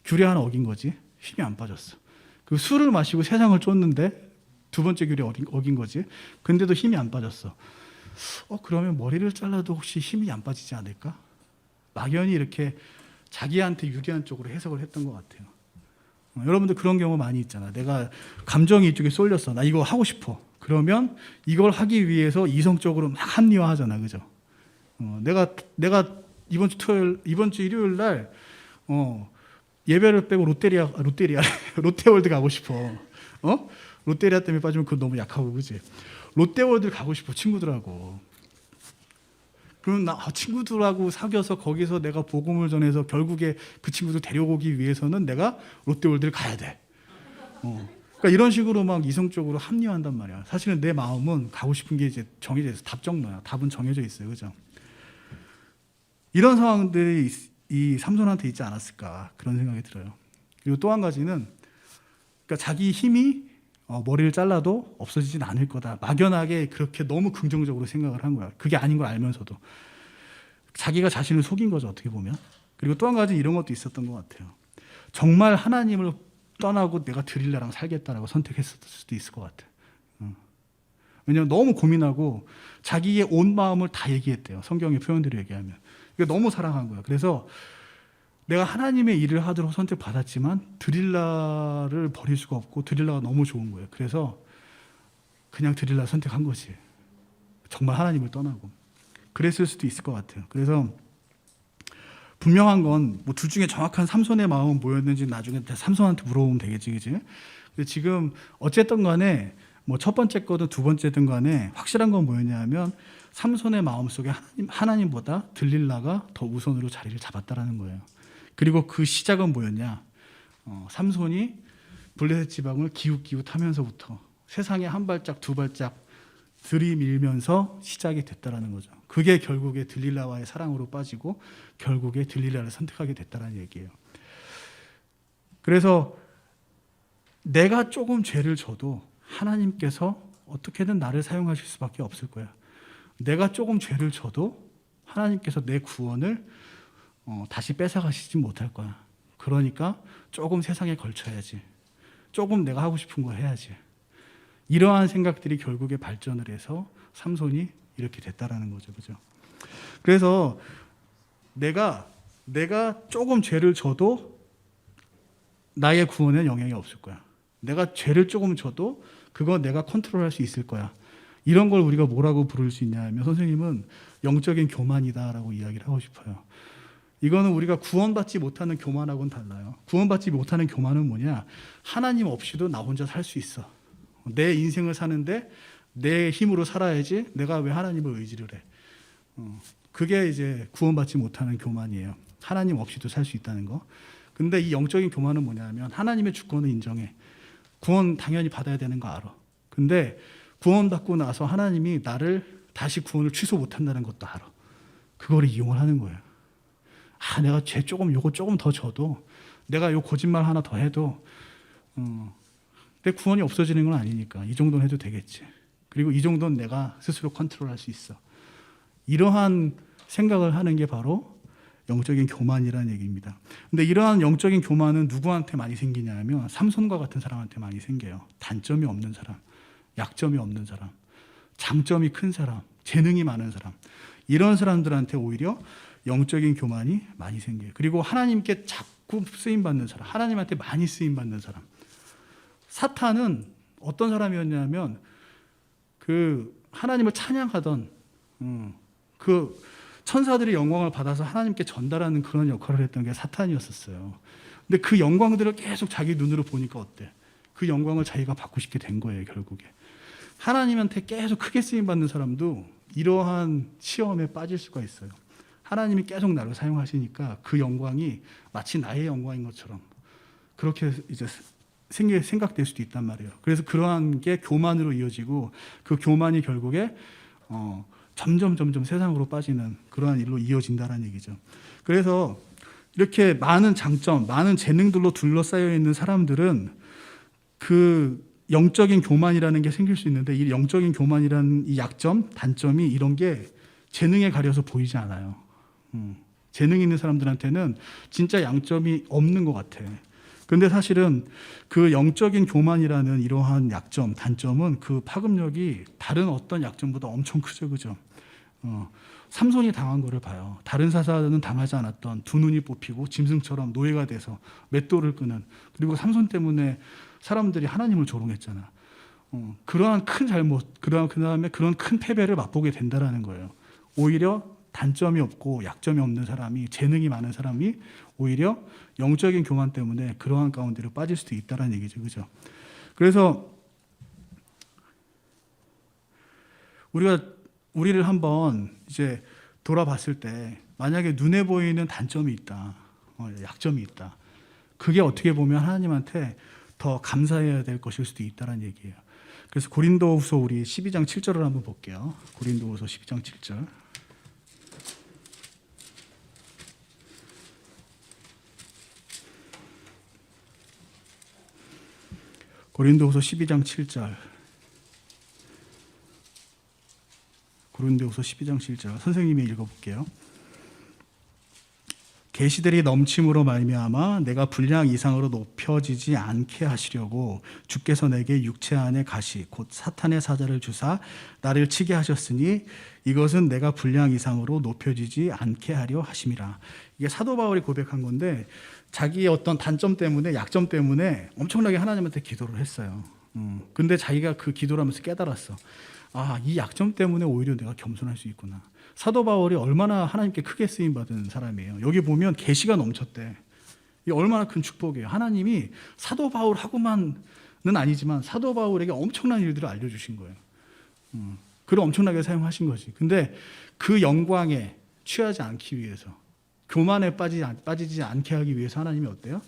규례 하나 어긴 거지. 힘이 안 빠졌어. 그 술을 마시고 세상을 쫓는데 두 번째 규례 어긴 거지. 근데도 힘이 안 빠졌어. 그러면 머리를 잘라도 혹시 힘이 안 빠지지 않을까? 막연히 이렇게 자기한테 유리한 쪽으로 해석을 했던 것 같아요. 여러분들 그런 경우 많이 있잖아. 내가 감정이 이쪽에 쏠렸어. 나 이거 하고 싶어. 그러면 이걸 하기 위해서 이성적으로 막 합리화하잖아, 그죠? 내가 이번 주 일요일 날 예배를 빼고 롯데월드 가고 싶어. 롯데리아 때문에 빠지면 그건 너무 약하고, 그지? 롯데월드 가고 싶어, 친구들하고. 그럼 나 친구들하고 사귀어서 거기서 내가 복음을 전해서 결국에 그 친구들 데려오기 위해서는 내가 롯데월드를 가야 돼. 그러니까 이런 식으로 막 이성적으로 합리화한단 말이야. 사실은 내 마음은 가고 싶은 게 이제 정해져 있어. 답정너야. 답은 정해져 있어요, 그죠? 이런 상황들이 이 삼손한테 있지 않았을까, 그런 생각이 들어요. 그리고 또 한 가지는, 그러니까 자기 힘이 머리를 잘라도 없어지진 않을 거다. 막연하게 그렇게 너무 긍정적으로 생각을 한 거야. 그게 아닌 걸 알면서도. 자기가 자신을 속인 거죠, 어떻게 보면. 그리고 또 한 가지 이런 것도 있었던 것 같아요. 정말 하나님을 떠나고 내가 드릴라랑 살겠다라고 선택했을 수도 있을 것 같아. 왜냐하면 너무 고민하고 자기의 온 마음을 다 얘기했대요. 성경의 표현대로 얘기하면. 이거 너무 사랑한 거야. 그래서 내가 하나님의 일을 하도록 선택받았지만 드릴라를 버릴 수가 없고 드릴라가 너무 좋은 거예요. 그래서 그냥 드릴라 선택한 거지. 정말 하나님을 떠나고 그랬을 수도 있을 것 같아요. 그래서 분명한 건 뭐 둘 중에 정확한 삼손의 마음은 뭐였는지 나중에 삼손한테 물어보면 되겠지, 그지? 근데 지금 어쨌든 간에 뭐 첫 번째 거든 두 번째든 간에 확실한 건 뭐였냐면 삼손의 마음 속에 하나님보다 들릴라가 더 우선으로 자리를 잡았다라는 거예요. 그리고 그 시작은 뭐였냐? 삼손이 블레셋 지방을 기웃기웃하면서부터 세상에 한 발짝 두 발짝 들이밀면서 시작이 됐다라는 거죠. 그게 결국에 들릴라와의 사랑으로 빠지고 결국에 들릴라를 선택하게 됐다라는 얘기예요. 그래서 내가 조금 죄를 져도 하나님께서 어떻게든 나를 사용하실 수밖에 없을 거야. 내가 조금 죄를 져도 하나님께서 내 구원을 다시 뺏어가시지 못할 거야. 그러니까 조금 세상에 걸쳐야지. 조금 내가 하고 싶은 거 해야지. 이러한 생각들이 결국에 발전을 해서 삼손이 이렇게 됐다라는 거죠. 그죠? 그래서 내가 조금 죄를 져도 나의 구원에 영향이 없을 거야. 내가 죄를 조금 져도 그거 내가 컨트롤할 수 있을 거야. 이런 걸 우리가 뭐라고 부를 수 있냐 하면 선생님은 영적인 교만이다라고 이야기를 하고 싶어요. 이거는 우리가 구원받지 못하는 교만하고는 달라요. 구원받지 못하는 교만은 뭐냐? 하나님 없이도 나 혼자 살 수 있어. 내 인생을 사는데 내 힘으로 살아야지 내가 왜 하나님을 의지를 해. 그게 이제 구원받지 못하는 교만이에요. 하나님 없이도 살 수 있다는 거. 근데 이 영적인 교만은 뭐냐면 하나님의 주권을 인정해. 구원 당연히 받아야 되는 거 알아. 근데 구원받고 나서 하나님이 나를 다시 구원을 취소 못한다는 것도 알아. 그거를 이용을 하는 거예요. 내가 죄 요거 조금 더 져도 내가 요 거짓말 하나 더 해도 내 구원이 없어지는 건 아니니까 이 정도는 해도 되겠지. 그리고 이 정도는 내가 스스로 컨트롤할 수 있어. 이러한 생각을 하는 게 바로 영적인 교만이라는 얘기입니다. 근데 이러한 영적인 교만은 누구한테 많이 생기냐면 삼손과 같은 사람한테 많이 생겨요. 단점이 없는 사람, 약점이 없는 사람, 장점이 큰 사람, 재능이 많은 사람, 이런 사람들한테 오히려 영적인 교만이 많이 생겨요. 그리고 하나님께 자꾸 쓰임받는 사람, 하나님한테 많이 쓰임받는 사람. 사탄은 어떤 사람이었냐면 그 하나님을 찬양하던 그 천사들이 영광을 받아서 하나님께 전달하는 그런 역할을 했던 게 사탄이었었어요. 근데 그 영광들을 계속 자기 눈으로 보니까 어때? 그 영광을 자기가 받고 싶게 된 거예요, 결국에. 하나님한테 계속 크게 쓰임받는 사람도 이러한 시험에 빠질 수가 있어요. 하나님이 계속 나를 사용하시니까 그 영광이 마치 나의 영광인 것처럼 그렇게 이제 생각될 수도 있단 말이에요. 그래서 그러한 게 교만으로 이어지고 그 교만이 결국에 점점 세상으로 빠지는 그러한 일로 이어진다는 얘기죠. 그래서 이렇게 많은 장점, 많은 재능들로 둘러싸여 있는 사람들은 그 영적인 교만이라는 게 생길 수 있는데 이 영적인 교만이라는 이 약점, 단점이 이런 게 재능에 가려서 보이지 않아요. 재능 있는 사람들한테는 진짜 양점이 없는 것 같아. 근데 사실은 그 영적인 교만이라는 이러한 약점, 단점은 그 파급력이 다른 어떤 약점보다 엄청 크죠, 그죠? 삼손이 당한 거를 봐요. 다른 사사는 당하지 않았던 두 눈이 뽑히고 짐승처럼 노예가 돼서 맷돌을 끄는, 그리고 삼손 때문에 사람들이 하나님을 조롱했잖아. 그러한 큰 잘못, 그다음에 그런 큰 패배를 맛보게 된다라는 거예요. 오히려 단점이 없고 약점이 없는 사람이, 재능이 많은 사람이 오히려 영적인 교만 때문에 그러한 가운데로 빠질 수도 있다는 얘기죠, 그죠? 그래서 우리를 한번 이제 돌아봤을 때 만약에 눈에 보이는 단점이 있다, 약점이 있다, 그게 어떻게 보면 하나님한테 더 감사해야 될 것일 수도 있다는 얘기예요. 그래서 고린도후서 우리 12장 7절을 한번 볼게요. 고린도후서 12장 7절. 고린도후서 12장 7절. 고린도후서 12장 7절. 선생님이 읽어볼게요. 계시들이 넘침으로 말미암아 내가 분량 이상으로 높여지지 않게 하시려고 주께서 내게 육체 안에 가시 곧 사탄의 사자를 주사 나를 치게 하셨으니 이것은 내가 분량 이상으로 높여지지 않게 하려 하심이라. 이게 사도 바울이 고백한 건데 자기의 어떤 단점 때문에, 약점 때문에 엄청나게 하나님한테 기도를 했어요. 근데 자기가 그 기도를 하면서 깨달았어. 아, 이 약점 때문에 오히려 내가 겸손할 수 있구나. 사도 바울이 얼마나 하나님께 크게 쓰임 받은 사람이에요. 여기 보면 계시가 넘쳤대. 이 얼마나 큰 축복이에요. 하나님이 사도 바울하고만은 아니지만 사도 바울에게 엄청난 일들을 알려주신 거예요. 그를 엄청나게 사용하신 거지. 근데 그 영광에 취하지 않기 위해서, 교만에 빠지지 않게 하기 위해서 하나님이 어때요?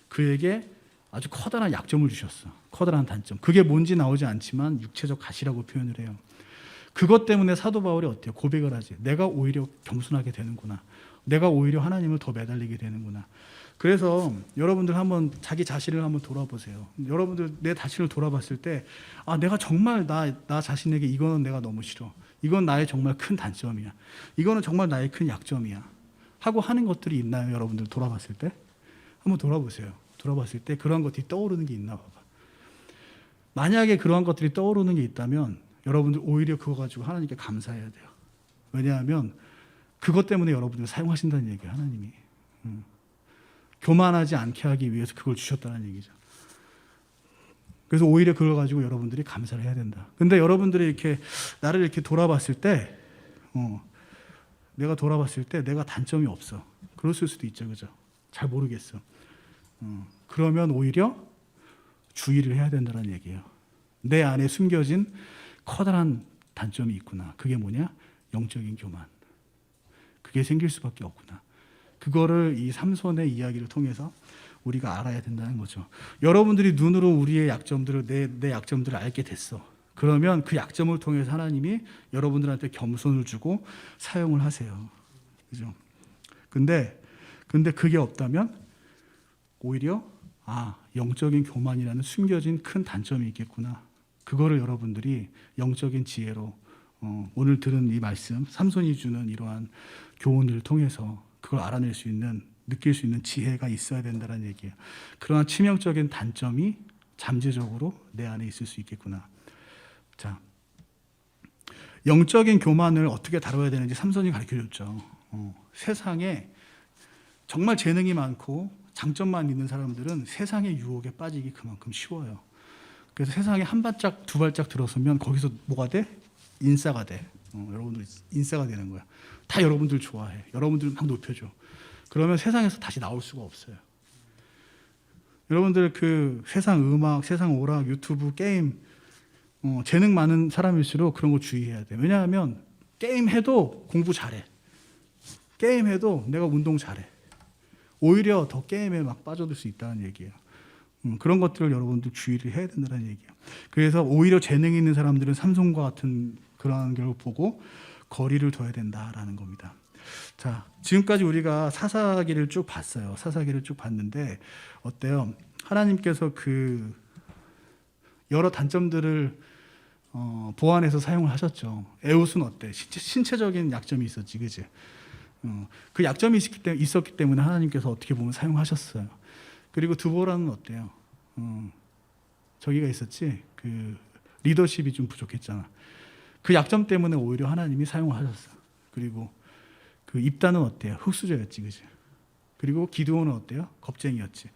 그에게 아주 커다란 약점을 주셨어. 커다란 단점. 그게 뭔지 나오지 않지만 육체적 가시라고 표현을 해요. 그것 때문에 사도 바울이 어때요? 고백을 하지. 내가 오히려 겸손하게 되는구나. 내가 오히려 하나님을 더 매달리게 되는구나. 그래서 여러분들 한번 자기 자신을 한번 돌아보세요. 여러분들 내 자신을 돌아봤을 때, 아, 내가 정말 나 자신에게 이거는 내가 너무 싫어. 이건 나의 정말 큰 단점이야. 이거는 정말 나의 큰 약점이야. 하고 하는 것들이 있나요? 여러분들 돌아봤을 때? 한번 돌아보세요. 돌아봤을 때 그러한 것들이 떠오르는 게 있나 봐봐. 만약에 그러한 것들이 떠오르는 게 있다면 여러분들 오히려 그거 가지고 하나님께 감사해야 돼요. 왜냐하면 그것 때문에 여러분들을 사용하신다는 얘기예요. 하나님이. 교만하지 않게 하기 위해서 그걸 주셨다는 얘기죠. 그래서 오히려 그걸 가지고 여러분들이 감사를 해야 된다. 근데 여러분들이 이렇게 나를 이렇게 돌아봤을 때, 내가 돌아봤을 때 내가 단점이 없어. 그랬을 수도 있죠, 그죠? 잘 모르겠어. 그러면 오히려 주의를 해야 된다는 얘기예요. 내 안에 숨겨진 커다란 단점이 있구나. 그게 뭐냐? 영적인 교만. 그게 생길 수밖에 없구나. 그거를 이 삼손의 이야기를 통해서 우리가 알아야 된다는 거죠. 여러분들이 눈으로 우리의 약점들을 내 약점들을 알게 됐어. 그러면 그 약점을 통해서 하나님이 여러분들한테 겸손을 주고 사용을 하세요. 그죠? 근데 그게 없다면 오히려 영적인 교만이라는 숨겨진 큰 단점이 있겠구나. 그거를 여러분들이 영적인 지혜로 오늘 들은 이 말씀, 삼손이 주는 이러한 교훈을 통해서 그걸 알아낼 수 있는, 느낄 수 있는 지혜가 있어야 된다는 얘기예요. 그러한 치명적인 단점이 잠재적으로 내 안에 있을 수 있겠구나. 자, 영적인 교만을 어떻게 다뤄야 되는지 삼손이 가르쳐줬죠. 세상에 정말 재능이 많고 장점만 있는 사람들은 세상의 유혹에 빠지기 그만큼 쉬워요. 그래서 세상에 한 발짝 두 발짝 들어서면 거기서 뭐가 돼? 인싸가 돼. 여러분들 인싸가 되는 거야. 다 여러분들 좋아해. 여러분들 막 높여줘. 그러면 세상에서 다시 나올 수가 없어요. 여러분들 그 세상 음악, 세상 오락, 유튜브, 게임, 재능 많은 사람일수록 그런 거 주의해야 돼. 왜냐하면 게임해도 공부 잘해. 게임해도 내가 운동 잘해. 오히려 더 게임에 막 빠져들 수 있다는 얘기예요. 그런 것들을 여러분들 주의를 해야 된다는 얘기예요. 그래서 오히려 재능 있는 사람들은 삼손과 같은 그러한 걸 보고 거리를 둬야 된다라는 겁니다. 자, 지금까지 우리가 사사기를 쭉 봤어요. 사사기를 쭉 봤는데 어때요? 하나님께서 그 여러 단점들을 보완해서 사용을 하셨죠. 에웃은 어때? 신체적인 약점이 있었지, 그지? 그 약점이 있었기 때문에 하나님께서 어떻게 보면 사용하셨어요. 그리고 드보라는 어때요? 저기가 있었지. 그 리더십이 좀 부족했잖아. 그 약점 때문에 오히려 하나님이 사용하셨어. 그리고 그 입다는 어때요? 흙수저였지, 그지? 그리고 기드온은 어때요? 겁쟁이였지.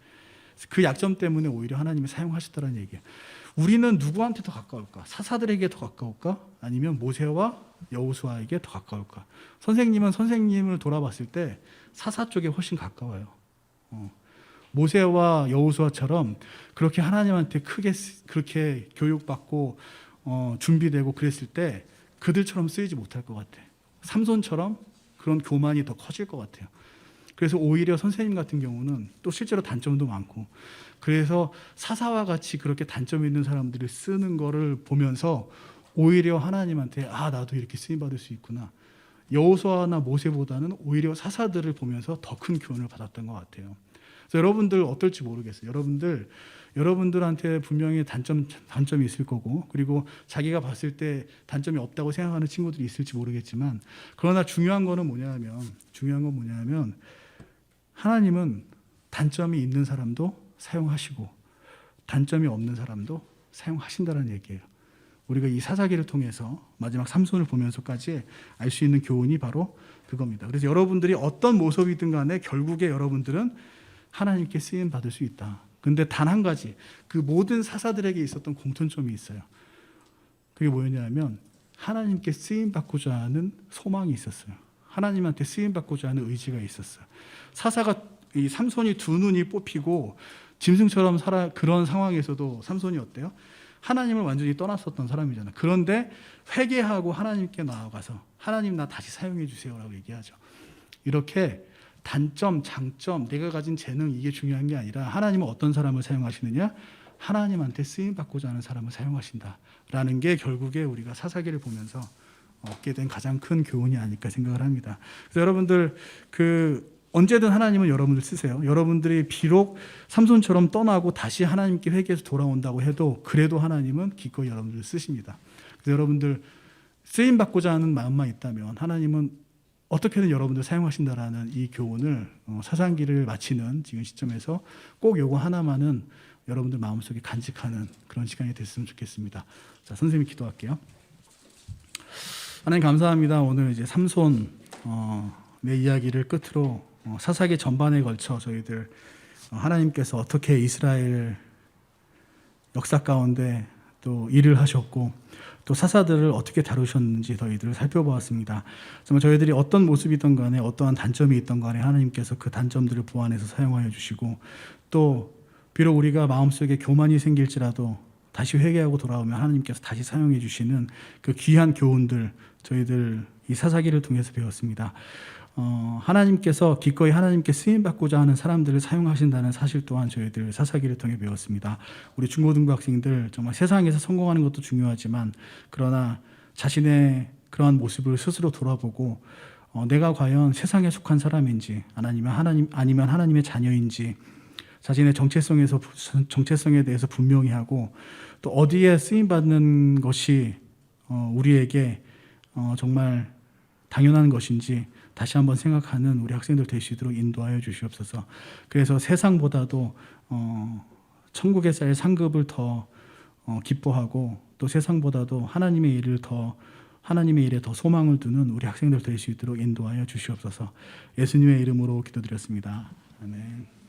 그 약점 때문에 오히려 하나님이 사용하셨다는 얘기예요. 우리는 누구한테 더 가까울까? 사사들에게 더 가까울까? 아니면 모세와 여호수아에게 더 가까울까? 선생님은 선생님을 돌아봤을 때 사사 쪽에 훨씬 가까워요. 모세와 여호수아처럼 그렇게 하나님한테 크게 그렇게 교육받고 준비되고 그랬을 때 그들처럼 쓰이지 못할 것 같아. 삼손처럼 그런 교만이 더 커질 것 같아요. 그래서 오히려 선생님 같은 경우는 또 실제로 단점도 많고, 그래서 사사와 같이 그렇게 단점 있는 사람들을 쓰는 거를 보면서 오히려 하나님한테 나도 이렇게 쓰임 받을 수 있구나. 여호수아나 모세보다는 오히려 사사들을 보면서 더 큰 교훈을 받았던 것 같아요. 그래서 여러분들 어떨지 모르겠어요. 여러분들한테 분명히 단점이 있을 거고, 그리고 자기가 봤을 때 단점이 없다고 생각하는 친구들이 있을지 모르겠지만, 그러나 중요한 건 뭐냐면 하나님은 단점이 있는 사람도 사용하시고 단점이 없는 사람도 사용하신다는 얘기예요. 우리가 이 사사기를 통해서 마지막 삼손을 보면서까지 알 수 있는 교훈이 바로 그겁니다. 그래서 여러분들이 어떤 모습이든 간에 결국에 여러분들은 하나님께 쓰임 받을 수 있다. 근데 단 한 가지, 그 모든 사사들에게 있었던 공통점이 있어요. 그게 뭐였냐면 하나님께 쓰임 받고자 하는 소망이 있었어요. 하나님한테 쓰임 받고자 하는 의지가 있었어요. 사사가 이 삼손이 두 눈이 뽑히고 짐승처럼 그런 상황에서도 삼손이 어때요? 하나님을 완전히 떠났었던 사람이잖아요. 그런데 회개하고 하나님께 나아가서 하나님 나 다시 사용해 주세요라고 얘기하죠. 이렇게 단점, 장점, 내가 가진 재능 이게 중요한 게 아니라 하나님은 어떤 사람을 사용하시느냐? 하나님한테 쓰임 받고자 하는 사람을 사용하신다라는 게 결국에 우리가 사사기를 보면서 얻게 된 가장 큰 교훈이 아닐까 생각을 합니다. 그래서 여러분들 언제든 하나님은 여러분들 쓰세요. 여러분들이 비록 삼손처럼 떠나고 다시 하나님께 회개해서 돌아온다고 해도 그래도 하나님은 기꺼이 여러분들을 쓰십니다. 그래서 여러분들 쓰임 받고자 하는 마음만 있다면 하나님은 어떻게든 여러분들 사용하신다라는 이 교훈을 사상기를 마치는 지금 시점에서 꼭 요거 하나만은 여러분들 마음속에 간직하는 그런 시간이 됐으면 좋겠습니다. 자, 선생님이 기도할게요. 하나님 감사합니다. 오늘 이제 삼손 내 이야기를 끝으로 사사기 전반에 걸쳐 저희들 하나님께서 어떻게 이스라엘 역사 가운데 또 일을 하셨고 또 사사들을 어떻게 다루셨는지 저희들을 살펴보았습니다. 정말 저희들이 어떤 모습이든 간에 어떠한 단점이 있던 간에 하나님께서 그 단점들을 보완해서 사용하여 주시고 또 비록 우리가 마음속에 교만이 생길지라도 다시 회개하고 돌아오면 하나님께서 다시 사용해 주시는 그 귀한 교훈들 저희들 이 사사기를 통해서 배웠습니다. 하나님께서 기꺼이 하나님께 쓰임받고자 하는 사람들을 사용하신다는 사실 또한 저희들 사사기를 통해 배웠습니다. 우리 중고등부 학생들 정말 세상에서 성공하는 것도 중요하지만 그러나 자신의 그러한 모습을 스스로 돌아보고 내가 과연 세상에 속한 사람인지 아니면 하나님의 자녀인지 자신의 정체성에 대해서 분명히 하고 또 어디에 쓰임받는 것이 우리에게 정말 당연한 것인지 다시 한번 생각하는 우리 학생들 될 수 있도록 인도하여 주시옵소서. 그래서 세상보다도 천국에 쌓일 상급을 더 기뻐하고 또 세상보다도 하나님의 일에 더 소망을 두는 우리 학생들 될 수 있도록 인도하여 주시옵소서. 예수님의 이름으로 기도드렸습니다. 아멘.